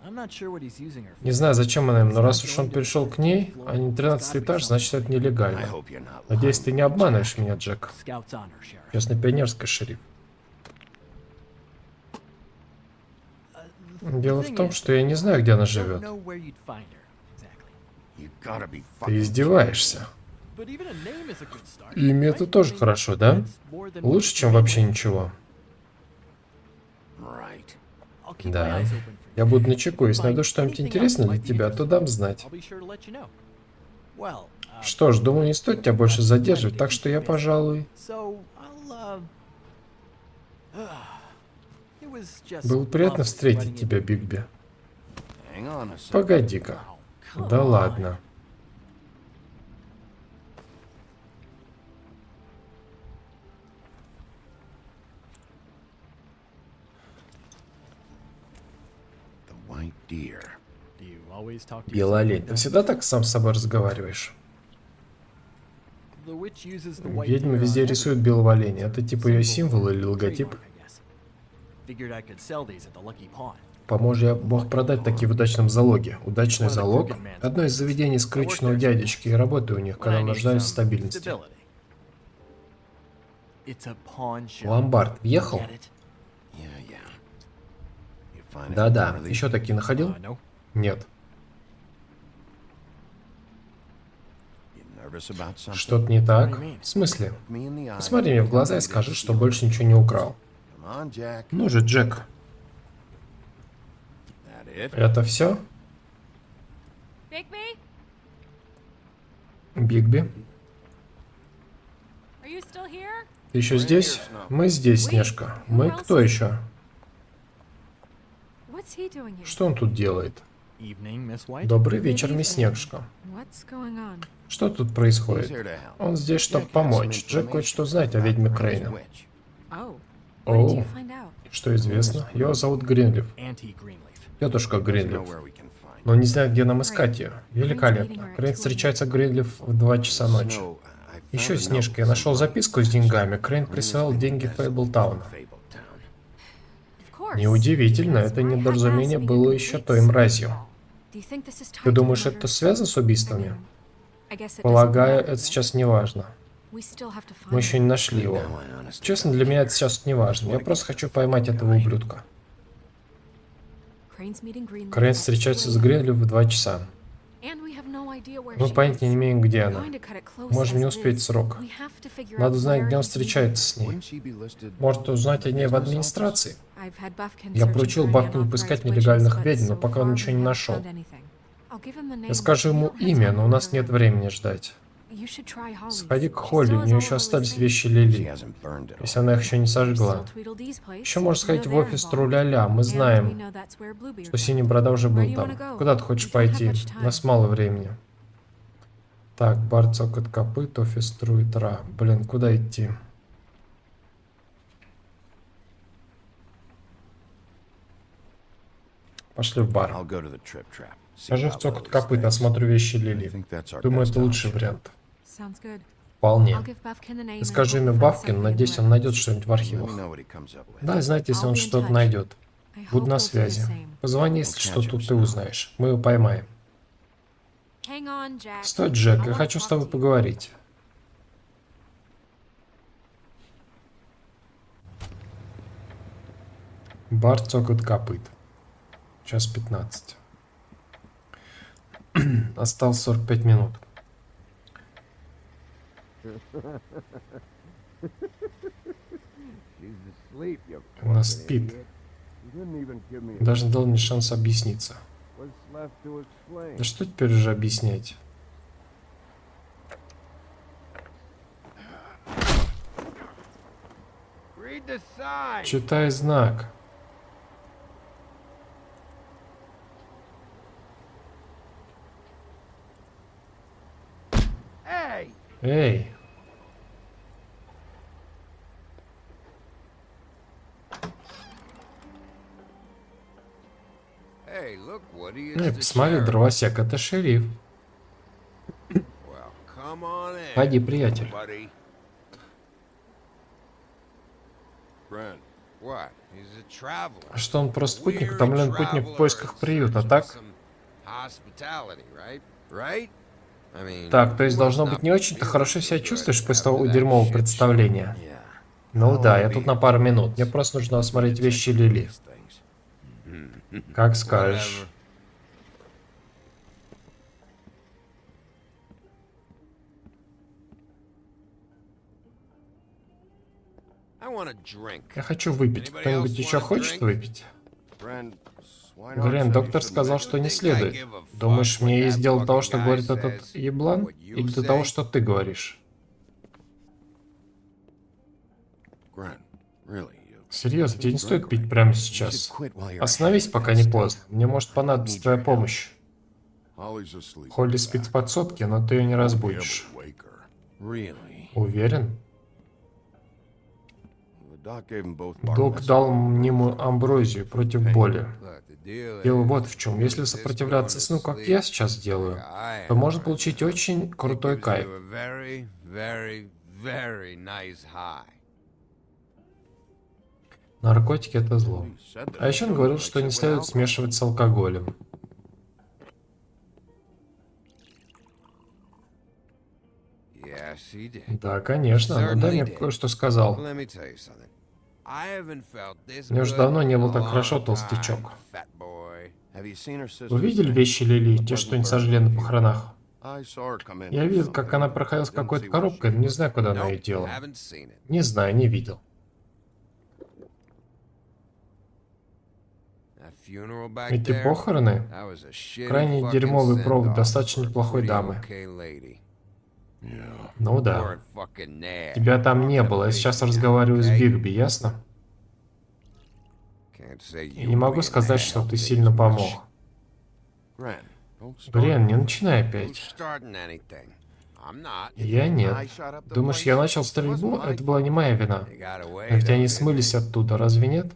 I'm not sure what he's using her for. Не знаю, зачем она им, но раз уж он перешел к ней, а не 13 этаж, значит, это I нелегально. hope you're not Надеюсь, lying. ты не обманываешь меня, Джек. Scouts on her, Sheriff. Честно-пионерская, шериф. Дело в том, что я не знаю, где она живет. Don't know where you'd find her, exactly. You gotta be Ты fucking издеваешься. But even a name is a good start. Имя это тоже хорошо, да? It's more than Лучше, чем вообще ничего. Right. I'll keep my Да. eyes open for you. Я буду начеку, если найду что-нибудь интересное для тебя, то дам знать. I'll be sure to let you know. Well, Что ж, думаю, не стоит тебя больше задерживать, так что я, пожалуй... so I'll it was just Было приятно lovely встретить running тебя, into- Бигби. Hang on a second. Погоди-ка. Да ладно. The white deer. Do you always talk to Белый yourself олень, like ты that? всегда так сам с собой разговариваешь? The witch uses the white Ведьма deer везде on рисует everything. белого оленя. Это It's a типа ее symbol, символ или логотип? trademark, I guess. Figured I could sell these at the Lucky Pawn. Поможет я мог продать такие в удачном залоге. Удачный залог? Одно из заведений скрюченного дядечки, и работаю у них, когда When I need нуждаюсь в some стабильности. stability. It's a pawn shop. Ломбард. Въехал? Get it? Yeah, yeah. You find any Да-да. more of these? Еще такие находил? No. Нет. You nervous about something? Что-то не так? В смысле? Look me in the eye. Посмотри мне в глаза и скажи, что больше ничего не украл. Come on, Jack. Ну же, Джек. That it? Это все? Bigby? Бигби? Are you still here? Ты еще здесь? Мы здесь, Снежка. Мы кто еще? What's he doing here? Что он тут делает? Evening, Miss White. Добрый вечер, мисс Снежка. What's going on? Что тут He's происходит? here to help. Он здесь, чтобы Jack has some помочь. Джек кое-что знает о ведьме information about Крейна. Crane witch. Oh. What did О, you find out? что известно? Его зовут Гринлиф. Auntie Greenleaf. Тетушка Know Гринлиф. where we can find Но не знаю, где нам искать ее. Великолепно. Крейн встречается с Гринлиф в 2 часа ночи. Snow, I found Еще, a Снежка, note я нашел from записку с деньгами. Крейн присылал деньги Фейблтауна. Fabletown. Of course. Неудивительно, это недоразумение было еще той мразью. Do you think this is tied Ты to думаешь, the это murders? связано с убийствами? I guess it doesn't Полагаю, matter, это right? сейчас не важно. We still have to find Мы еще him. не нашли его. Now I honestly Честно, don't для меня care. это сейчас не важно. Я просто хочу поймать этого ублюдка. Crane's meeting Greenleaf Крейн at встречается 2 с a.m. Гринлиф в 2 часа. And we have no idea where Мы she понятия is. не имеем, где We're она. going to cut it close Можем не as успеть is. срок. We have to figure Надо out узнать, where где он he's встречается с ней. Wouldn't she be listed Может узнать о ней в администрации? meeting. I've had Buffkin Я searching поручил for any Бафкину поискать unauthorized нелегальных witches, but ведьм, но so пока он far ничего we не haven't нашел. found anything. I'll give him the name, Я скажу but we ему don't have имя, time но у to нас look нет around. времени ждать. You should try Holly's. Сходи к She Холли, still у has нее all еще her остались things. вещи She Лили. hasn't burned it Если all. она их еще не сожгла. Still Tweedledee's place. Еще можно We сходить know в they're офис involved. Труляля. Мы And we знаем, know that's where Bluebeard что went. Синий Борода уже Where был do you там. wanna go? Куда ты хочешь We don't have пойти? much time. У нас мало времени. Так, бар цокот копыт, офис Труитра. Блин, куда идти? Пошли в бар. I'll go to the Trip Trap. See Скажи в about цокот Lily's копыт, things. осмотрю вещи I Лили. think that's our Думаю, best это лучший option. вариант. Sounds good. Вполне. I'll give Buffkin the name Ты and скажи hope имя he finds Бабкин, something in надеюсь, the он найдет records. что-нибудь в Let me архивах. know what he comes up with. Да, знаете, если I'll он be in что-то touch. найдет. I Буду hope на he'll do the связи. same. Позвони, если что, тут ты узнаешь. Мы его поймаем. Hang on, Jack. Стой, Джек, I я wanna хочу с talk тобой to you. поговорить. Бар цокот копыт. Час 15. Осталось 45 минут. Она спит. Даже не дал мне шанс объясниться. Да что теперь уже объяснять? sign. Читай знак. Hey, Эй, Hey, look, Woody, эй, it's the посмотри, sheriff. дровосек, это шериф. Well, come on in, Пойди, приятель. buddy. Brent, What? He's a traveler. А что, он просто путник, Weary утомленный путник в traveler поисках in приюта, search of так? some hospitality, right? Right? I mean, Так, то есть you должно must быть not не be очень-то feeling хорошо too себя good чувствуешь после after того that дерьмового shit представления. show. Ну да, я тут на пару минут. Мне просто нужно осмотреть вещи Лили. Как скажешь. I want a drink. Я хочу выпить. Кто-нибудь еще хочет выпить? Грен, доктор сказал, что не следует. Думаешь, мне есть дело до того, что говорит этот еблан? Или до того, что ты говоришь? Grant, really, you Серьезно, тебе не стоит пить прямо сейчас. Остановись, пока не поздно. Мне может понадобиться твоя помощь. Холли спит в подсобке, но ты ее не разбудишь. really. Уверен? Doc Док дал ему амброзию против боли. Дело вот в чем. Если сопротивляться сну, как я сейчас делаю, то можно получить очень крутой кайф. Наркотики — это зло. А еще он говорил, что не следует смешивать с алкоголем. Да, конечно, но дай мне кое-что сказал. Мне уже давно не был так хорошо, толстячок. Вы видели вещи Лили, те, что не сожгли на похоронах? Я видел, как она проходила с какой-то коробкой, но не знаю, куда она ее дела. Не знаю, не видел. Эти похороны — крайне дерьмовый провод достаточно неплохой дамы. Ну да. Тебя там не было, я сейчас разговариваю с Бигби, ясно? И не могу сказать, что ты сильно помог. Грен, не начинай опять. Я нет. Думаешь, я начал стрельбу? Это была не моя вина. Но ведь они смылись оттуда, разве нет?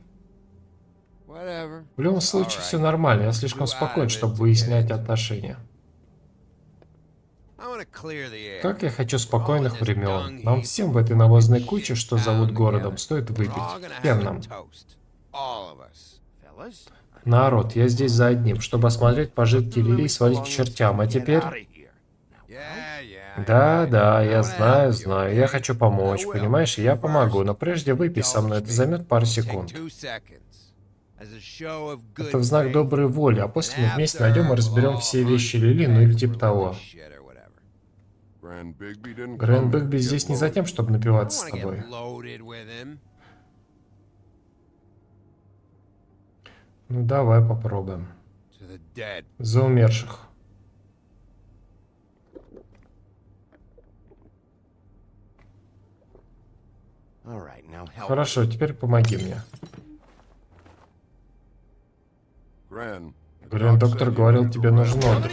В любом случае, все нормально, я слишком спокоен, чтобы выяснять отношения. Как я хочу спокойных времен. Нам всем в этой навозной куче, что зовут городом, стоит выпить. Всем нам. Народ, я здесь за одним, чтобы осмотреть пожитки Лили и свалить к чертям. А теперь... Да, я знаю. Я хочу помочь, понимаешь? И я помогу, но прежде выпей со мной, это займет пару секунд. Это в знак доброй воли, а после мы вместе найдем и разберем все вещи Лили, ну или типа того. Грэн Бигби здесь не за тем, чтобы напиваться с тобой. Ну давай попробуем. За умерших. Хорошо, теперь помоги мне. Грэн, доктор говорил, тебе нужен отдых.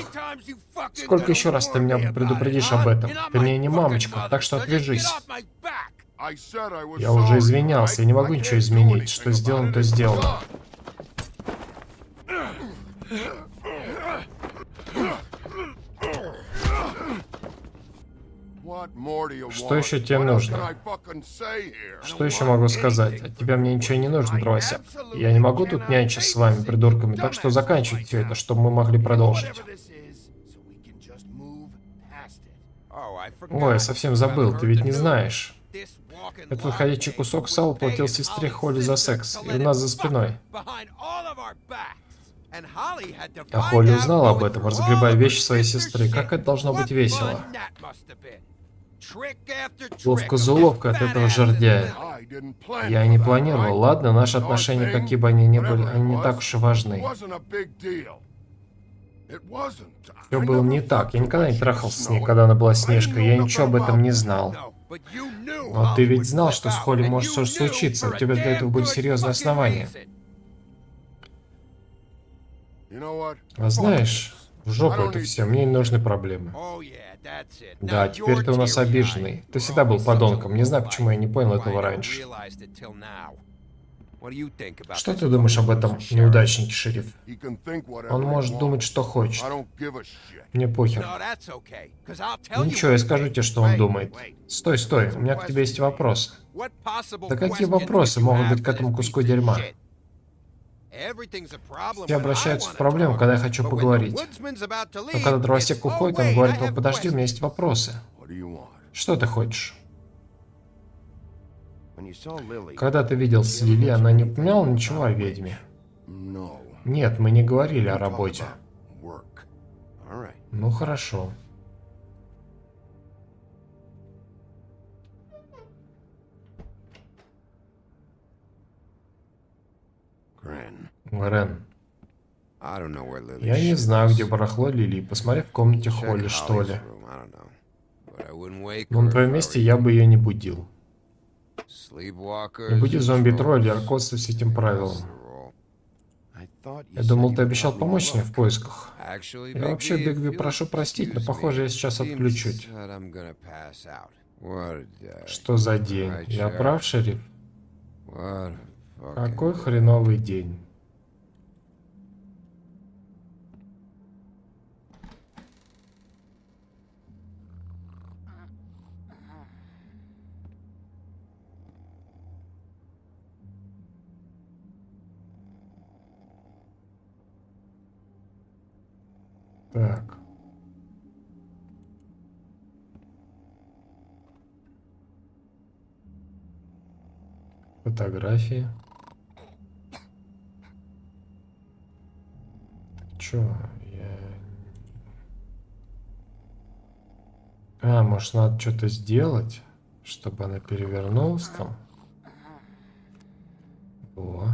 Сколько еще раз ты меня предупредишь об этом? Ты мне не мамочка, так что отвяжись. Я уже извинялся, я не могу ничего изменить. Что сделано, то сделано. Что еще тебе нужно? Что еще могу сказать? От тебя мне ничего не нужно, дровосек. Я не могу тут нянчиться с вами, придурками, так что заканчивайте все это, чтобы мы могли продолжить. Ой, я совсем забыл, ты ведь не знаешь. Этот ходячий кусок сала платил сестре Холли за секс, и у нас за спиной. А Холли узнала об этом, разгребая вещи своей сестры. Как это должно быть весело? Уловка за уловкой от этого жердяя. Я не планировал. Ладно, наши отношения, какие бы они ни были, они не так уж и важны. Все было не так. Я никогда не трахался с ней, когда она была Снежкой. Я ничего об этом не знал. Но ты ведь знал, что с Холли может что-то случиться. У тебя для этого были серьезные основания. А знаешь, в жопу это все, мне не нужны проблемы. Да, теперь ты у нас обиженный. Ты всегда был подонком, не знаю, почему я не понял этого раньше. Что ты думаешь об этом неудачнике, шериф? Он может думать, что хочет. Мне похер. Ничего, я скажу тебе, что он думает. Стой, стой, у меня к тебе есть вопрос. Да какие вопросы могут быть к этому куску дерьма? Все обращаются в проблему, когда я хочу поговорить. Но когда дровосек уходит, он говорит: «Ну подожди, у меня есть вопросы». Что ты хочешь? Когда ты виделся с Лили, она не упоминала ничего о ведьме? Нет, мы не говорили о работе. Ну хорошо. Грен. Я не знаю, где барахло Лили. Посмотри в комнате Холли, что ли. Но на твоем месте я бы ее не будил. Не буди зомби-тролля, руководствуйся этим правилом. Я думал, ты обещал помочь мне в поисках. Я вообще, Бигби, прошу простить, но похоже, я сейчас отключусь. Что за день? Я прав, шериф? Какой хреновый день. Так. Фотографии. Чё? А, может, надо что-то сделать, чтобы она перевернулась там? О.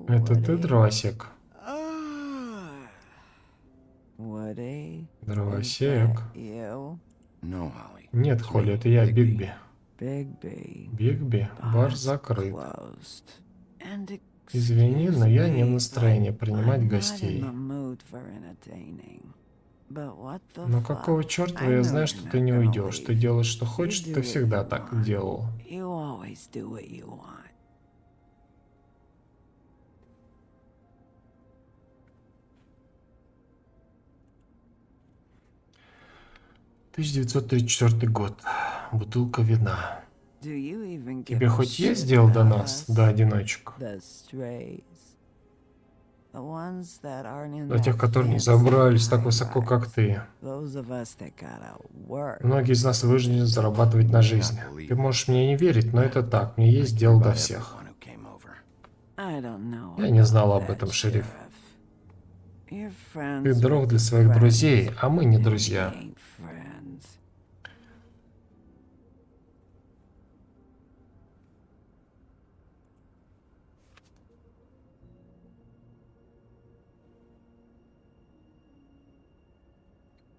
Это ты, дровосек? Дровосек? Нет, Холли, это я, Бигби. Бигби, бар закрыт. Извини, но я не в настроении принимать гостей. Но какого черта я знаю, что ты не уйдешь? Ты делаешь, что хочешь, ты всегда так делал. «1934 год. Бутылка вина. Тебе хоть есть дело до нас, до одиночек? До тех, которые не забрались так высоко, как ты. Многие из нас вынуждены зарабатывать на жизнь. Ты можешь мне не верить, но это так. Мне есть дело до всех». Я не знал об этом, шериф. Ты друг для своих друзей, а мы не друзья.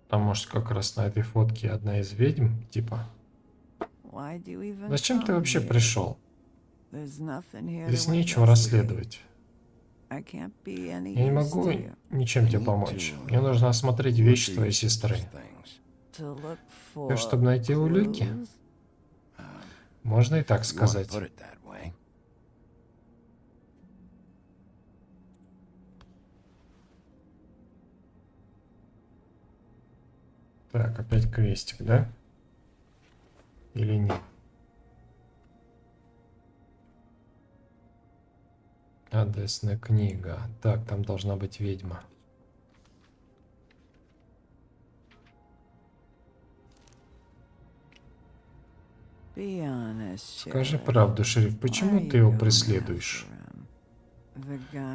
Там, может, как раз на этой фотке одна из ведьм, типа. Зачем ты вообще пришел? Здесь нечего расследовать. Я не могу ничем тебе помочь. Мне нужно осмотреть вещи твоей сестры. Чтобы найти улики? Можно и так сказать. Так, опять квестик, да? Или нет? Адресная книга. Так, там должна быть ведьма. Скажи правду, шериф, почему ты его преследуешь?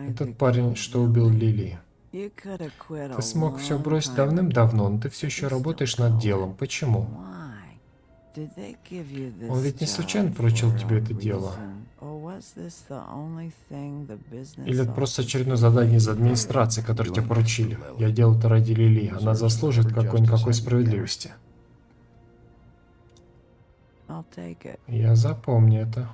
Этот парень, что убил Лили. You could have quit a Ты смог все long бросить time давным-давно, но ты все еще работаешь над делом. Почему? Why? Did they give you this Он ведь не job случайно поручил for тебе a это дело. reason? Or was this the only thing the business Или это просто office очередное gave задание из you? администрации, которое тебе поручили. Я делал это ради Лили. Она заслужит какой-никакой справедливости. I'll take it. Я запомню это.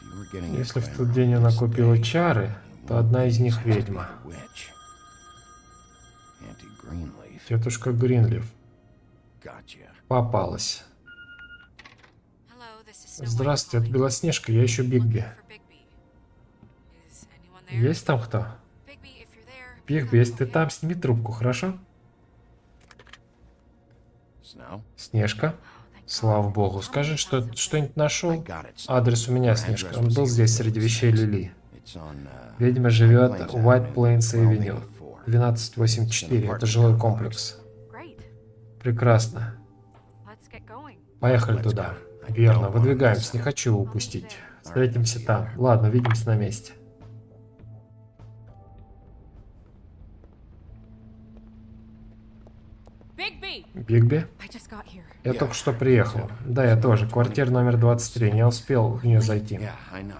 If you were getting Если в acquainted тот день on она this купила day, чары, то one одна из of них these has to be ведьма. the witch. Auntie Greenleaf. Тетушка Гринлиф. Gotcha. Попалась. Hello, this is Snow White Здравствуйте, это calling. Белоснежка, я ищу Бигби. Looking for Bigby. Is anyone there? Есть там кто? Bigby, if you're there, Бигби, pick up, если ты okay? там, сними трубку, хорошо? Snow? Снежка, Oh, thank слава God. богу, How скажи, did you что find something? что-нибудь I нашел? got it, Snow. Адрес у меня, My Снежка. address Он was был here здесь with среди those вещей things. Лили. It's on, Ведьма White живет Plains в White Avenue, Plains Avenue, 1284. 1284. Это жилой комплекс. Great. Прекрасно. Let's get going. Поехали туда. Верно, выдвигаемся, не хочу его упустить. Встретимся там. Ладно, увидимся на месте. Bigby! Бигби? I just got here. Я только что приехал. Да, я тоже. Квартира номер 23. Не успел в нее зайти. Yeah, I know.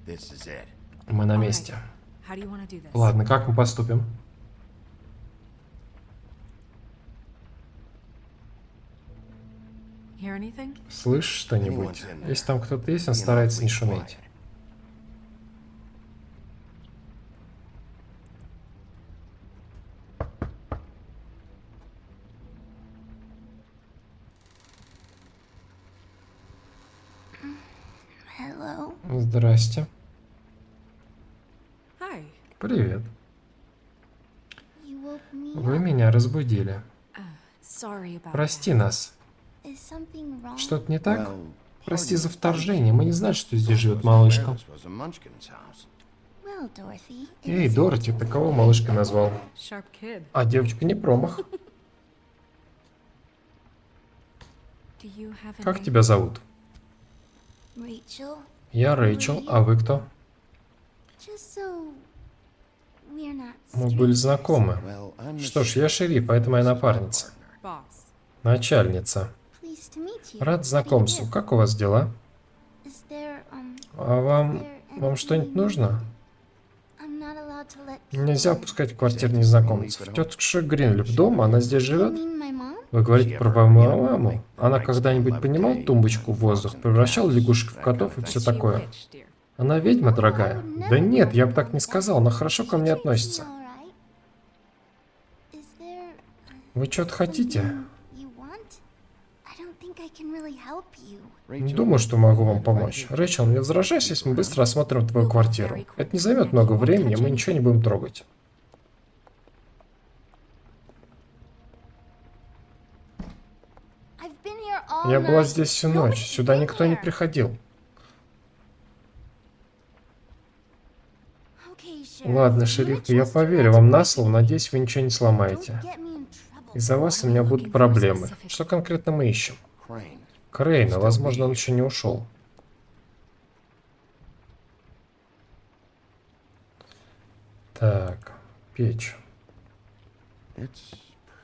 This is it. Мы на All right. месте. How do you want to do this? Ладно, как мы поступим? Hear anything? Слышишь что-нибудь? Если там кто-то есть, он старается не шуметь. Hello? Здрасте. Hi. Привет. You woke me Вы up. меня разбудили. Sorry about Прости that. нас. Is something wrong? Что-то не так? Well, Прости за pardon. вторжение. Мы не знали, что здесь живет This малышка. was a Munchkin's house. Well, Dorothy. it Эй, was- Дороти, ты кого малышкой назвал? Sharp kid. А девочка не промах. Do you have a Как name? тебя зовут? Rachel, Я Рэйчел, а вы кто? just so we're not Мы были strangers. знакомы. Well, I'm the Что ж, я шериф, а это моя напарница. Boss. Начальница. Pleased to meet you. Рад How do you знакомству. do? Как у вас дела? Is there, А вам что-нибудь нужно? I'm not allowed to let people Нельзя in. пускать в квартиру незнакомцев. Тетушка Гринлиф дома, она здесь You живет? mean my mom? Вы говорите про вашу маму? Она когда-нибудь поднимала тумбочку в воздух, превращала лягушек в котов и все She такое? witch, dear. Она ведьма, Oh, дорогая? I would never Да нет, go я бы for так не that. сказал, она хорошо ко мне She treats me относится. all right. Is there Вы что-то хотите? something you want? I don't think I can really help you. Не думаю, что могу вам помочь. Рэйчел, не возражайся, если мы быстро осмотрим твою квартиру. Это не займет много времени, мы ничего не будем трогать. I've been here all Я была night. здесь всю Nobody's ночь, сюда been никто не here. приходил. Okay, Sheriff, Ладно, you шериф, may я trust поверю your вам magic на weapon. слово, надеюсь, вы ничего не сломаете. Don't get me in trouble. Из-за вас у меня будут проблемы. Что конкретно мы ищем? Crane. Крейна, возможно, он еще не ушел. Так, печь. It's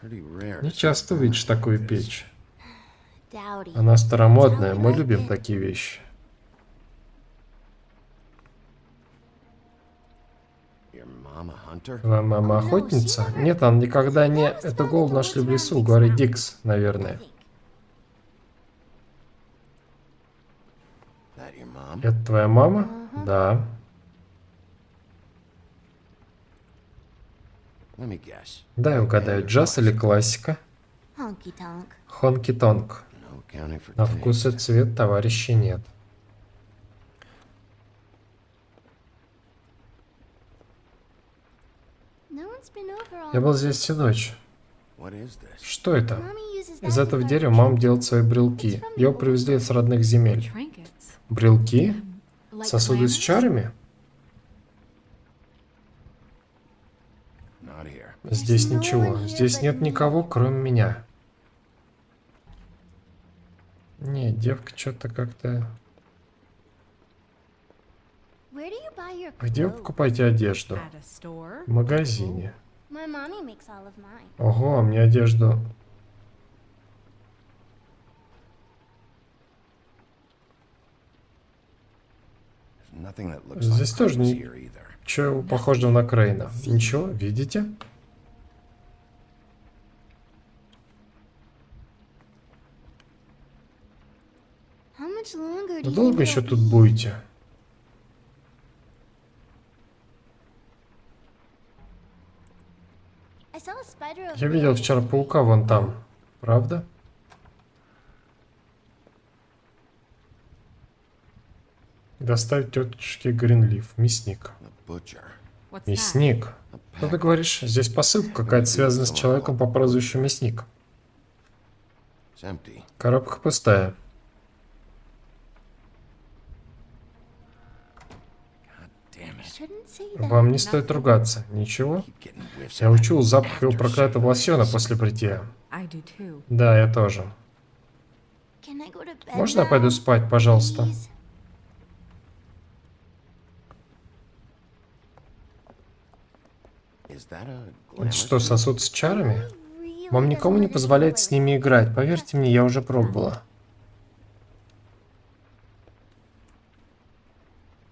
pretty rare. Не часто увидишь такую печь. Dowdy. Она старомодная, мы любим такие вещи. Your mom a hunter? Твоя мама охотница? Нет, она никогда не... Это голубь нашли в лесу, говорит Дикс, наверное. That your mom? Это твоя мама? Да. Let me guess. Дай угадаю, джаз или классика? Honky tonk. Хонки-тонк. No accounting for На вкус и taste. цвет товарищей нет. No one's been over all Я был night. здесь всю ночь. What is this? Что это? Mommy uses Из that этого to дерева write мама делает свои брелки. Его привезли с родных земель. Trinkets. Брелки? Like Сосуды с glamours? чарами? Not here. Здесь ничего. Здесь нет никого, кроме меня. Не, девка что-то как-то... Where do you buy your Где вы clothes? покупаете одежду? At a store. В магазине. My mommy makes all of mine. Ого, а мне одежду... Nothing that looks Здесь like тоже Crane's не... here either. Чё похоже на Крейна? Ничего, видите? How much longer do Вы you долго think еще it'll тут be? будете? I saw a spider over Я видел there. вчера паука вон там. Правда? Доставить тетушке Гринлиф. Мясник. The butcher. What's that? Мясник. Что ты говоришь? Здесь посылка какая-то связана с человеком по прозвищу Мясник. It's empty. Коробка пустая. Damn I it. shouldn't say that. Вам не стоит ругаться. Ничего? Keep getting whiffs Я of that учуял запах его aftershave. проклятого лосьона после бритья. I do too. Да, я тоже. Can I go to bed Можно я now, пойду спать, пожалуйста? please? Is that a Это glamour что, suit? сосуд с чарами? Really Вам doesn't никому не let позволяет anyone с ними играть. Поверьте мне, я уже пробовала.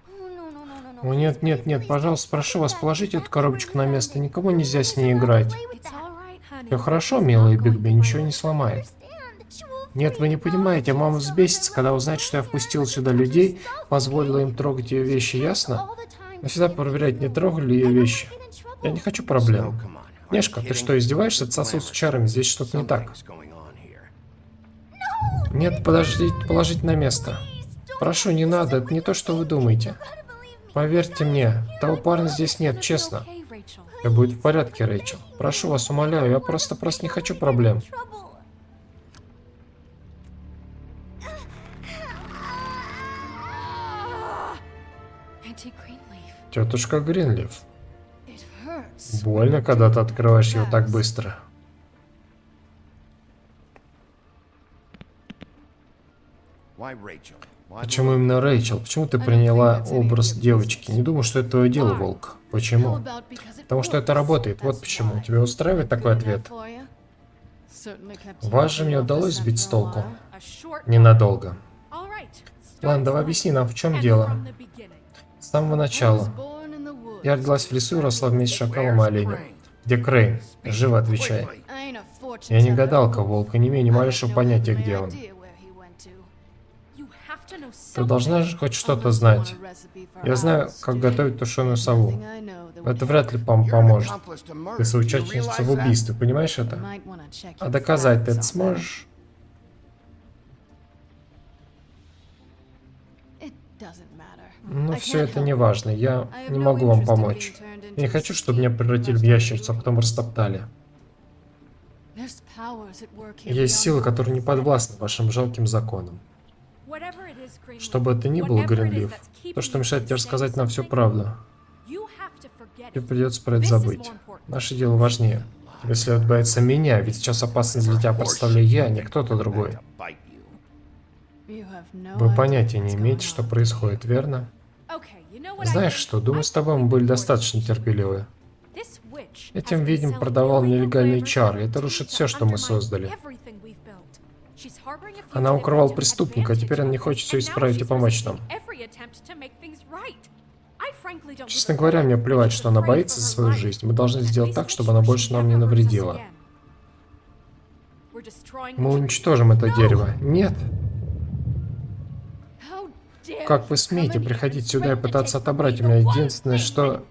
Oh, no, no, no, no, no. О, нет, нет, нет, пожалуйста, прошу вас, положите эту коробочку на место. Никому нельзя с ней играть. It's all right, honey. Все хорошо, It's милая not going Бигби, to ничего break. не сломает. Understand, she will Нет, вы не понимаете, мама взбесится, когда узнает, что я впустил сюда людей, позволила им трогать ее вещи, ясно? Но всегда проверять, не трогали ли ее вещи. Я не хочу No, проблем. come on. Are you Нешка, ты kidding? что, издеваешься? Это сосуд с чарами, здесь что-то не так. Something's going on here. Нет, подождите, положите на место. Прошу, не надо, это не то, что вы думаете. Поверьте мне, того парня здесь нет, честно. Okay, Rachel. Все будет в порядке, Рэйчел. Прошу вас, умоляю, я просто не хочу проблем. trouble. Auntie Greenleaf. Тетушка Гринлиф. It hurts. Больно, когда ты открываешь его так быстро. Why Rachel? Why Почему именно Рэйчел? Почему ты приняла образ девочки? Не думаю, что это твое дело, Волк. Почему? Потому что это работает. Вот почему. Тебя устраивает такой ответ? Вас же мне удалось сбить с толку. A short Ненадолго. All right. Ладно, давай объясни нам, в чем And дело. from the beginning. С самого начала. Я родилась в лесу и росла вместе с шакалом и оленем. Где Крейн? Живо отвечай. Я не гадалка, Волк, и не имею ни малейшего понятия, где он. You have to know Ты something. должна же хоть что-то знать. Я знаю, как готовить тушеную сову. Но это вряд ли вам поможет. accomplice to murder? Ты соучастница в убийстве, понимаешь это? А доказать ты это сможешь? Ну, все это не важно. Я не могу вам помочь. Я не хочу, чтобы меня превратили в ящерицу, а потом растоптали. Есть силы, которые не подвластны вашим жалким законам. Whatever it is, Greenleaf, Что бы это ни было, whatever it is Гринлиф, that's то, keeping что you мешает from тебе saying рассказать нам всю something, правду, you have to forget тебе it. придется про это This is забыть. more important. Наше дело важнее. Тебе следует бояться меня, ведь сейчас опасность для тебя представляю я, а не кто-то другой. To bite you. Вы понятия не имеете, что происходит, верно? Okay, you know what I Знаешь think? что, думаю, с тобой мы были достаточно терпеливы. This witch Этим has been ведьм selling продавал illegal нелегальные flavors чары. and Это рушит to все, что мы undermine создали. everything we've built. She's harboring a Она fugitive укрывала to преступника, а теперь она не хочет все advantage, and now исправить и she's помочь нам. resisting every attempt to make things right. I frankly don't Честно give a говоря, fuck мне if плевать, she's что она afraid боится for за her свою life. жизнь. Мы должны At сделать least так, make чтобы она sure больше she нам не never hurts us навредила. again. We're destroying the Мы tree. уничтожим это дерево. Нет. How dare Как вы you смеете come in here приходить and сюда и threaten to пытаться take from отобрать me у меня the one единственное, thing что...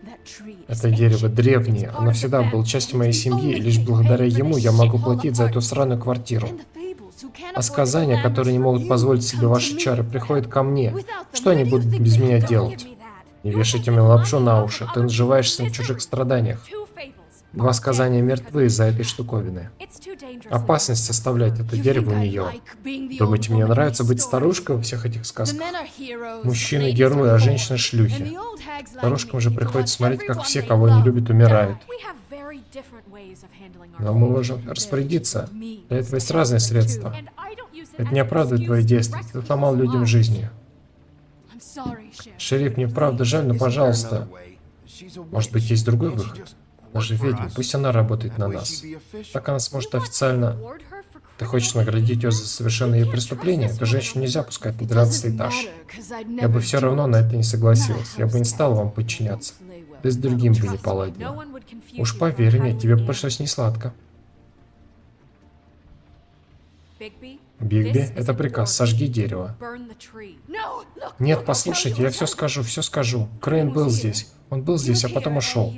That tree is Это дерево ancient. древнее. It's part Оно of всегда the было family. частью моей It's the семьи, и only лишь thing благодаря paying for ему this я могу shithole платить за эту apartment. сраную квартиру. And the fables who can't А afford сказания, the которые не glamours могут from позволить you, себе come ваши to me чары, for приходят help. ко мне. Without them, Что они where do you будут think без they меня go? делать? Give me that. Не You're вешайте making мне лапшу money на off уши. of Ты other наживаешься на people's чужих misery. страданиях. Two fables. Два сказания Dead мертвы because из-за of этой that. штуковины. It's too dangerous. Опасность оставлять это You дерево у think I нее. like being the Думаете, old мне woman in нравится these быть stories? старушкой во всех этих The сказках? men are heroes, Мужчины the ladies герои, are а whores. женщины And шлюхи. the old hags like Старушкам me же get to приходится watch смотреть, как everyone все, they кого они love любят, умирают. die. We have very Но мы можем распорядиться. Для этого есть разные средства. Это не оправдывает твои действия. Ты сломал людям жизни. Шериф, мне правда жаль, но пожалуйста. Может быть, есть другой выход? Даже ведьма, пусть она работает на нас. Так она сможет официально... Ты хочешь наградить ее за совершенное ее преступление? Эту женщину нельзя пускать на 12 этаж. Я бы все равно на это не согласилась. Я бы не стал вам подчиняться. Да и с другим бы не поладила. Уж поверь мне, тебе пришлось несладко. Бигби, это приказ, сожги дерево. Нет, послушайте, я все скажу, все скажу. Крейн был здесь. Он был здесь, а потом ушел.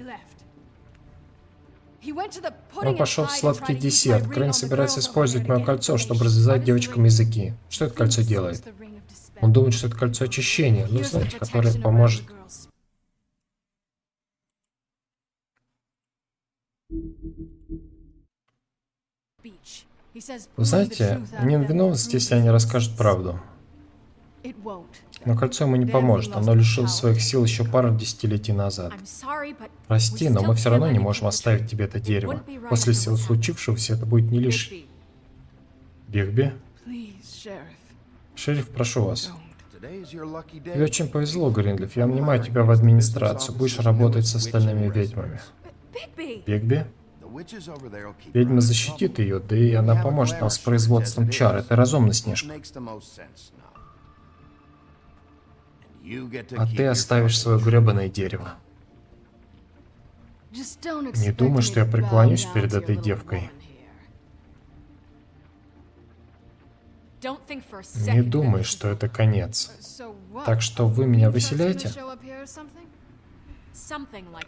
Он пошел в сладкий десерт. Крейн собирается использовать мое кольцо, чтобы развязать девочкам языки. Что это кольцо делает? Он думает, что это кольцо очищения, ну, знаете, которое поможет. Вы знаете, мне виноват, если они расскажут правду. Но кольцо ему не поможет, оно лишилось своих сил еще пару десятилетий назад. Прости, но мы все равно не можем оставить тебе это дерево. После всего случившегося это будет не лишь... Бигби? Шериф, прошу вас. Тебе очень повезло, Гринлиф. Я нанимаю тебя в администрацию. Будешь работать с остальными ведьмами. Бигби? Ведьма защитит ее, да и она поможет нам с производством чар. Это разумно, Снежка. А ты оставишь свое гребаное дерево. Не думай, что я преклонюсь перед этой девкой. Не думай, что это конец. Так что вы меня выселяете?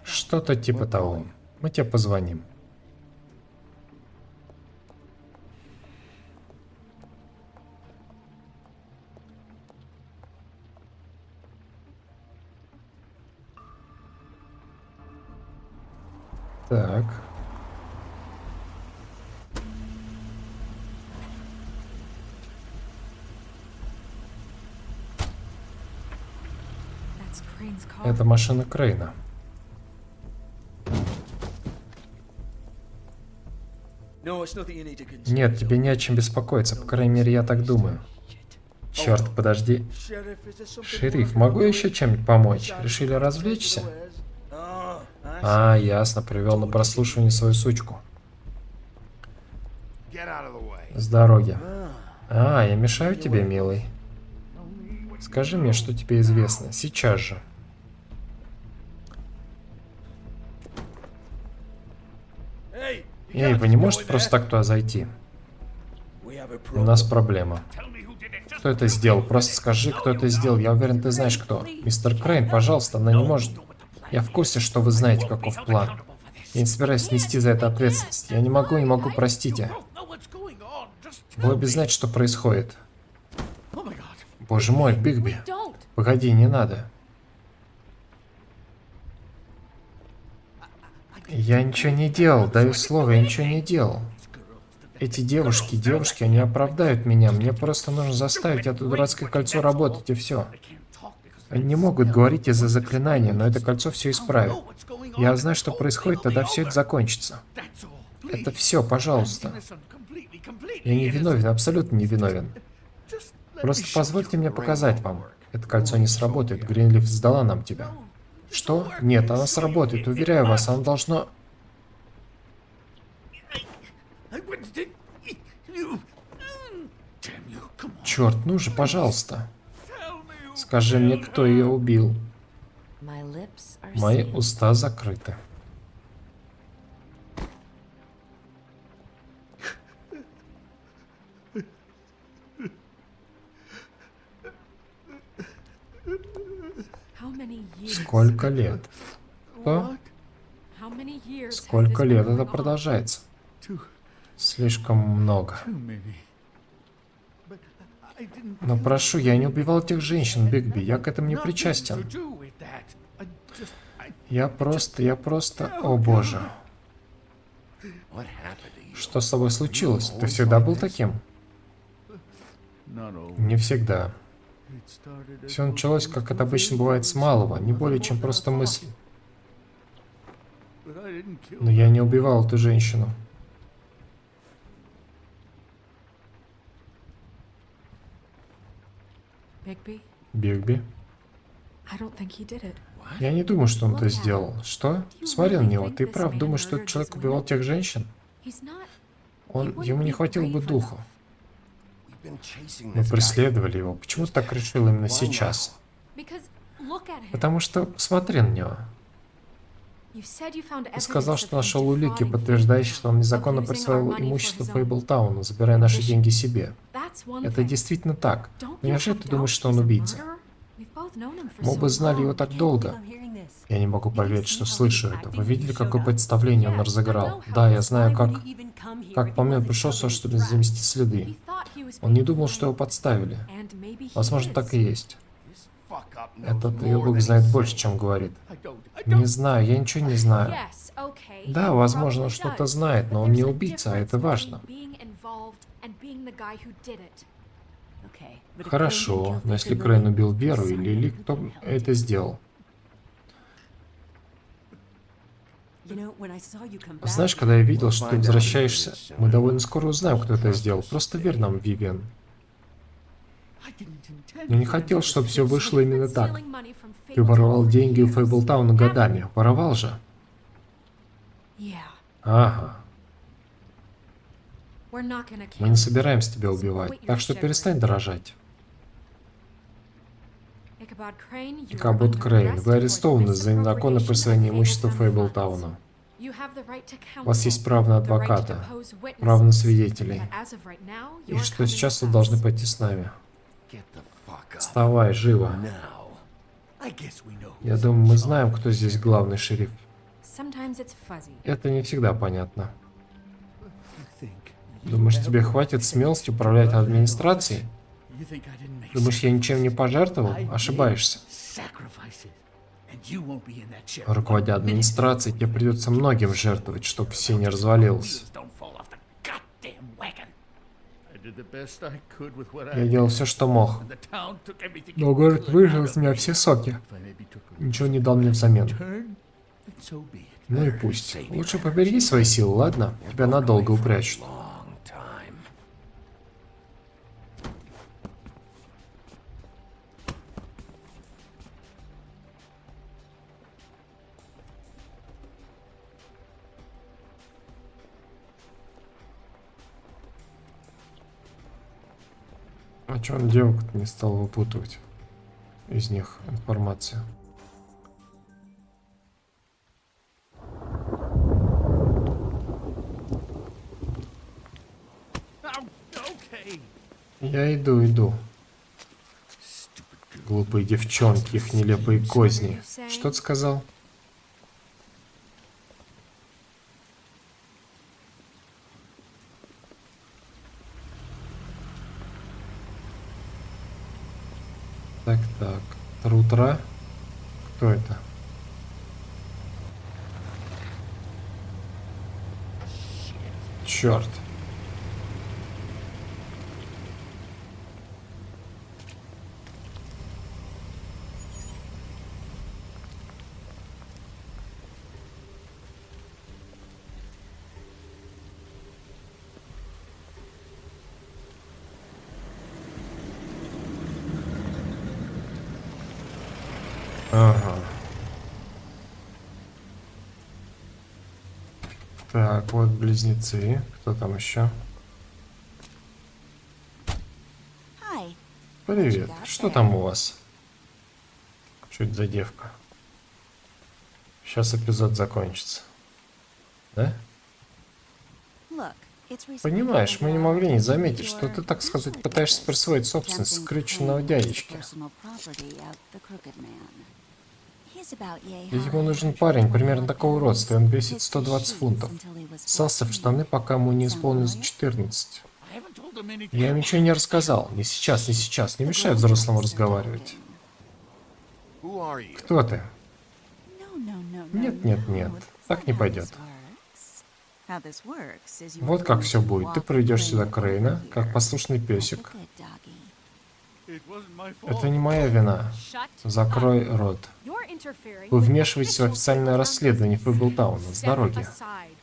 Что-то типа того. Мы тебе позвоним. Так. Это машина Крейна. Нет, тебе не о чем беспокоиться, по крайней мере, я так думаю. Черт, подожди. Шериф, могу я еще чем-нибудь помочь? Решили развлечься? А, ясно, привел на прослушивание свою сучку. С дороги. А, я мешаю тебе, милый? Скажи мне, что тебе известно, сейчас же. Эй, вы не можете просто так туда зайти? У нас проблема. Кто это сделал? Просто скажи, кто это сделал. Я уверен, ты знаешь, кто. Мистер Крейн, пожалуйста, она не может... Я в курсе, что вы знаете, каков план. Я не собираюсь нести за это ответственность. Я не могу, простите. Вы бы знать, что происходит. Боже мой, Бигби. Погоди, не надо. Я ничего не делал, даю слово, я ничего не делал. Эти девушки, они оправдают меня. Мне просто нужно заставить это дурацкое кольцо работать, и все. Они не могут говорить из-за заклинания, но это кольцо все исправит. Я знаю, что происходит, тогда все это закончится. Это все, пожалуйста. Я не виновен, абсолютно не виновен. Просто позвольте мне показать вам. Это кольцо не сработает, Гринлиф сдала нам тебя. Что? Нет, она сработает, уверяю вас, оно должно... Черт, ну же, пожалуйста. Скажи мне, кто ее убил. Мои уста закрыты. Сколько лет? Что? Сколько лет это продолжается? Слишком много. Но прошу, я не убивал этих женщин, Бигби, я к этому не причастен. Я просто... О боже. Что с тобой случилось? Ты всегда был таким? Не всегда. Все началось, как это обычно бывает, с малого, не более чем просто мысль. but I didn't kill Но я не убивал эту женщину. Bigby? Бигби. I don't think he did it. Я не думаю, что он это сделал. Что? Смотри на него. Ты прав, думаешь, что этот человек убивал тех женщин? He's not. Ему не хватило бы духу. We've been chasing Мы this guy. преследовали его. Почему ты так решил именно сейчас? Because look at him. Потому что посмотри на него. You said you found Ты сказал, evidence что of him нашел улики, defrauding подтверждающие, что он Fable, незаконно of using our присвоил money имущество for his own Фейблтауна, забирая наши деньги себе. That's one Это thing. действительно так. Don't Но you неужели have ты думаешь, doubts что он he's a убийца? murderer? We've both known him for Мы so бы знали его long. так долго. Я не могу поверить, что слышу это. Вы видели, какое представление он разыграл? Да, я знаю, как по мне он пришел, чтобы замести He следы. thought he was Он не being думал, что его framed. подставили. And maybe he Возможно, так и is. есть. This fuck up knows Этот more Илбук than знает he's больше, saying. чем говорит. I don't. Не знаю, я ничего не знаю. Yes, okay, Да, he возможно, он probably что-то does. знает, но But он не there's a убийца, а это difference важно. between being involved and being the guy who did it. Хорошо, но если Крейн убил Веру или Ли, кто это сделал? Знаешь, когда я видел, что ты возвращаешься, мы довольно скоро узнаем, кто это сделал. Просто верь нам, Вивиан. I didn't intend Я не for them хотел, to чтобы get все so вышло именно Been так. stealing money from Ты воровал Fabletown for деньги у years. Фейблтауна годами. Воровал же. Yeah, Ага. we're not gonna Мы kill не you. собираемся тебя убивать, так что перестань дрожать. Ichabod Crane, you are Икабод under Крейн, arrest вы for арестованы за незаконное misappropriation присвоение of имущества Fabletown Фейблтауна. funds. You have the right to У вас есть counsel, право на the right to адвоката, depose witnesses. право на свидетелей. But as of right now, И you're что coming сейчас вы with должны us. пойти с нами. Get the fuck up Вставай, живо. now. I guess we know Я who's думаю, in мы charge. знаем, кто здесь главный шериф. Sometimes it's fuzzy. Это не всегда понятно. You think you Думаешь, have тебе the хватит right смелости to управлять run an администрацией? office? You think I didn't make Думаешь, я ничем не пожертвовал? I made Ошибаешься. sacrifices, and you won't be in that chair Руководя one minute. администрацией, тебе придется многим жертвовать, чтобы все не развалилось. Wheels don't fall off the goddamn wagon. I did the best I could with what Я I делал had, все, что мог. and the town took everything Но it город could выжил out из of меня me. все соки. If I maybe took a Ничего не дал мне взамен. turn, then so be it. Ну и пусть. Лучше побереги свои силы, ладно? Тебя надолго упрячут. Long time. А чё он девок не стал выпутывать из них информацию? Oh, okay. Я иду. Глупые девчонки, их нелепые козни. Что ты сказал? Так. Трутра? Кто это? Черт. Ага. Так, вот близнецы. Кто там еще? Hi. Привет. Что там у вас? Что это за девка? Сейчас эпизод закончится. Да? Look, it's recently Понимаешь, мы не found могли не out заметить, что you're ты, так сказать, пытаешься присвоить собственность скрюченного дядечки. personal property of the crooked man. He's about yay И ему high. нужен парень примерно такого роста, и он весит 120 фунтов. Ссался в штаны, пока ему не исполнилось 14. I haven't told them anything. Я им ничего не рассказал. Не сейчас. Не мешай взрослому разговаривать. Who are you? Кто ты? Нет. Так не пойдет. Вот Вот как все будет. Ты приведешь сюда Крейна, как послушный песик. Это не моя вина. Shut Закрой up. рот. You're interfering Вы with вмешиваетесь в official официальное Fabletowns расследование business. Фейблтауна с Step дороги. aside.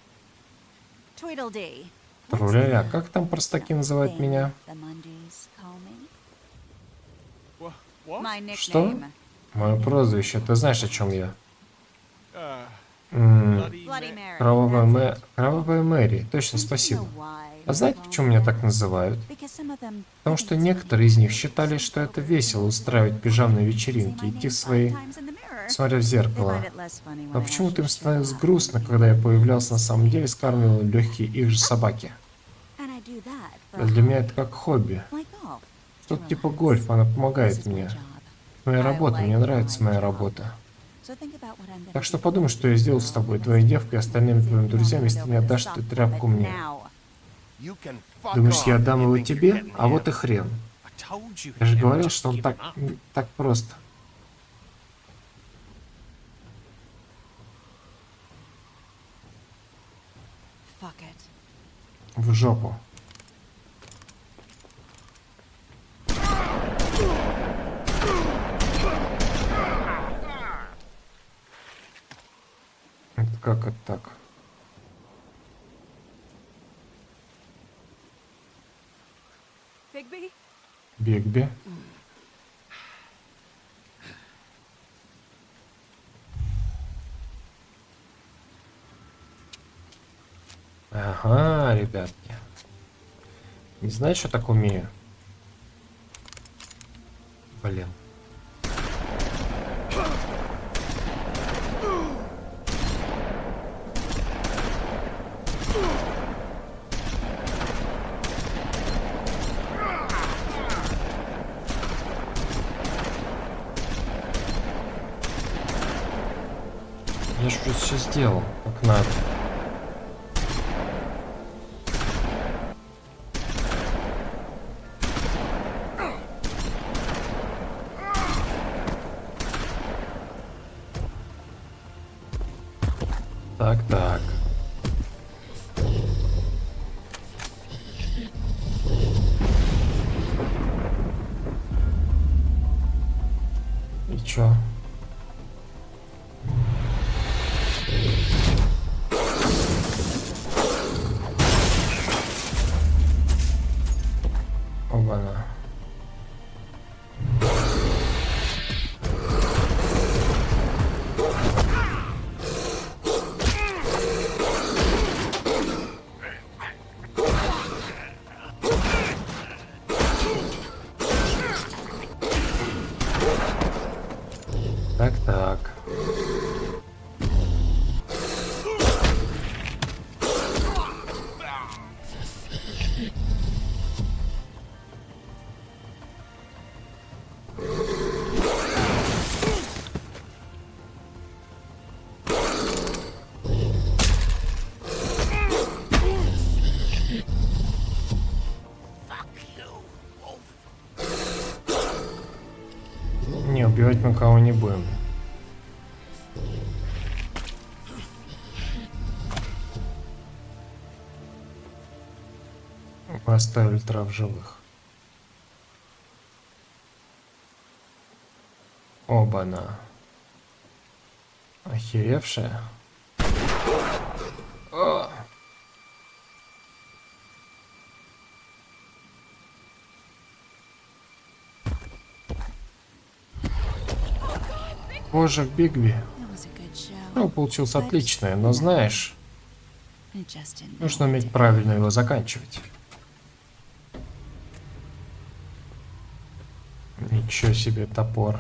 Tweedledee. Труляля, как там простаки называют меня? The Mundies call me. My Что? nickname. Мое прозвище. Ты знаешь, о чем я? Bloody Mary. Кровавая Мэри. Точно, спасибо. А знаете, почему меня так называют? Потому что некоторые из них считали, что это весело устраивать пижамные вечеринки, идти в свои, смотря в зеркало. А почему-то им становилось грустно, когда я появлялся на самом деле, скармливал легкие их же собаки. А для меня это как хобби. Что-то типа гольф, она помогает мне. Моя работа, мне нравится моя работа. Так что подумай, что я сделал с тобой, твоей девкой и остальными твоими друзьями, если ты не отдашь эту тряпку мне. Думаешь, я отдам его тебе? А вот и хрен. Я же говорил, что он так просто. Fuck it. В жопу. Это как это так? Bigby? Бигби. Ага, ребятки. Не знаю, что так умею. Блин. Я же уже все сделал, как надо. Так. И чё? Оба-на. Так. Не, убивать мы кого не будем. Мы оставили трав живых. Оба-на. Охеревшая. О! Боже, Бигби. Ну, получилось отличное, но знаешь, нужно уметь правильно его заканчивать. Ничего себе топор.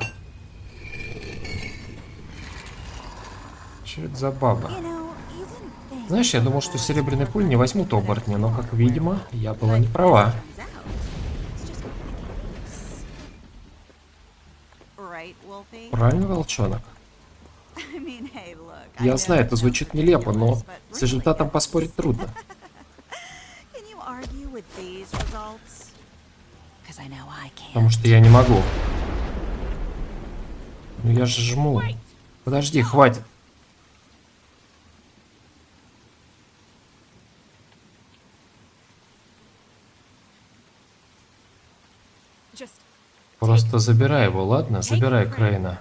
Че это за баба? Знаешь, я думал, что серебряный пуль не возьмут оборотни, но, как видимо, я была не права. Правильно, волчонок? Я знаю, это звучит нелепо, но с результатом поспорить трудно. Потому что я не могу. Ну я же жму. Подожди, хватит. Just Просто забирай его, ладно? Забирай Крейна.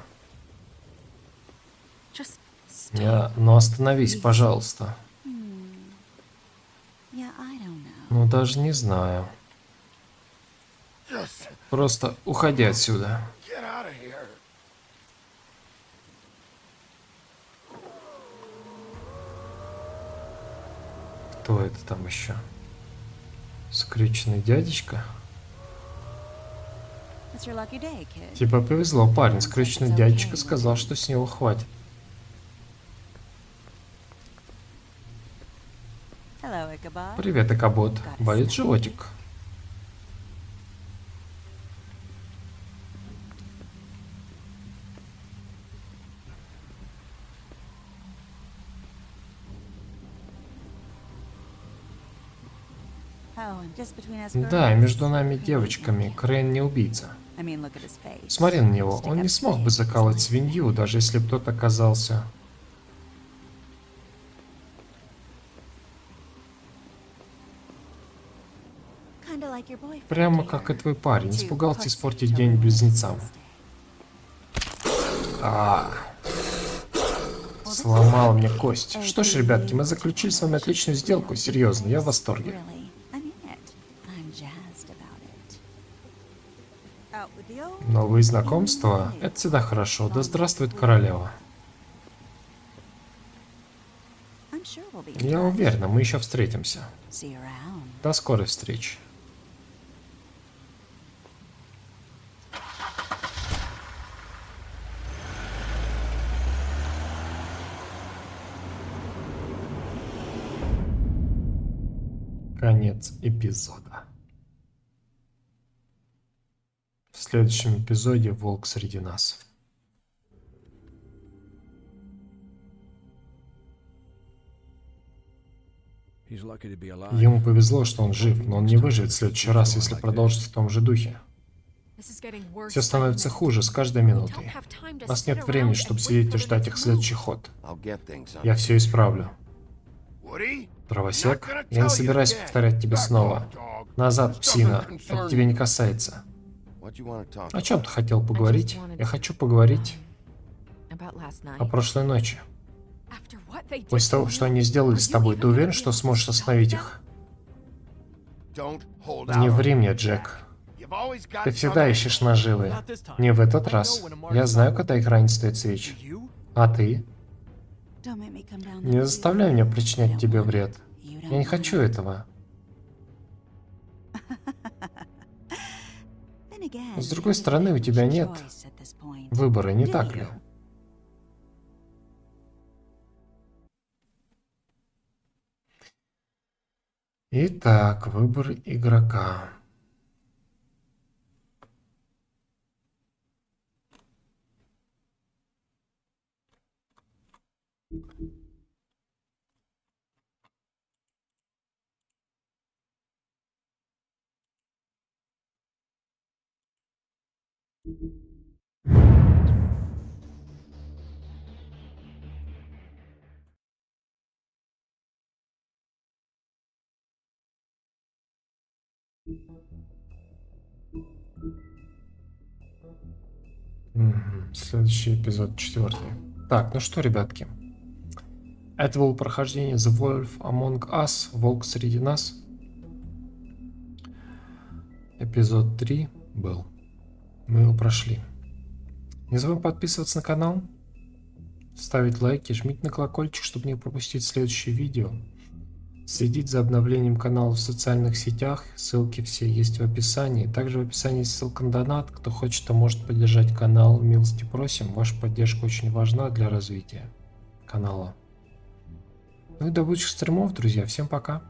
Just stop. Ну остановись, пожалуйста. Yeah, I don't know. Ну даже не знаю. Just Просто уходи отсюда. get out of here. Кто это там еще? Скрюченный дядечка? It's your lucky day, kid. Типа повезло, парень. Скрюченный дядечка сказал, что с него хватит. Hello, Ichabod. Привет, Экабот. Болит животик? Oh, and just between us Да, girls, между нами Crane девочками. ain't Крейн не убийца. I mean, look at his face. Смотри на него. Stick Он up не his смог бы face, заколоть he's свинью, даже если бы тот оказался... Kinda like your boyfriend, Прямо dear. как и твой парень. Two Испугался pussy испортить children день on близнецам. Wednesday. А, сломал мне кость. Что ж, ребятки, мы заключили с вами отличную сделку. Серьезно, я в восторге. Really, I mean it. I'm jazzed about it. Out with the old, Новые знакомства? Это всегда хорошо. Да здравствует королева. I'm sure we'll be in Я touch. уверена, мы еще встретимся. See you around. До скорой встречи. Конец эпизода. В следующем эпизоде «Волк среди нас». Ему повезло, что он жив, но он не выживет в следующий раз, если продолжит в том же духе. This is getting worse Все by the становится minute. хуже с каждой We минутой. don't have time to У нас sit нет времени, around чтобы and сидеть wait и for ждать the их next следующий move. ход. I'll get things Я under. все исправлю. Woody? Дровосек, я не собираюсь повторять тебе снова. Назад, псина. Это тебе не касается. What you want to talk О чем ты хотел поговорить? Я хочу поговорить About last о night. прошлой ночи. After what they did После to того, что you, они сделали are с you тобой, even ты уверен, gonna что be able to сможешь stop остановить them? их? Don't hold Не out. ври мне, Джек. You've always got Ты всегда something. ищешь наживы. Не в этот раз. Я знаю, когда их ранит стоит свеч. А ты? Don't make me come down Не that заставляй road. меня I причинять don't тебе want вред. it. You don't Я не want хочу it. этого. Then again, С другой you стороны, у have тебя your нет choice at this point. выбора, не Do так ли? you? Итак, выбор игрока. Следующий эпизод, 4. Так, ну что, ребятки. Это было прохождение The Wolf Among Us, Волк среди нас. Эпизод 3 был. Мы его прошли. Не забываем подписываться на канал, ставить лайки, жмите на колокольчик, чтобы не пропустить следующее видео. Следить за обновлением канала в социальных сетях, ссылки все есть в описании. Также в описании есть ссылка на донат. Кто хочет, то может поддержать канал. Милости просим. Ваша поддержка очень важна для развития канала. Ну и до будущих стримов, друзья. Всем пока.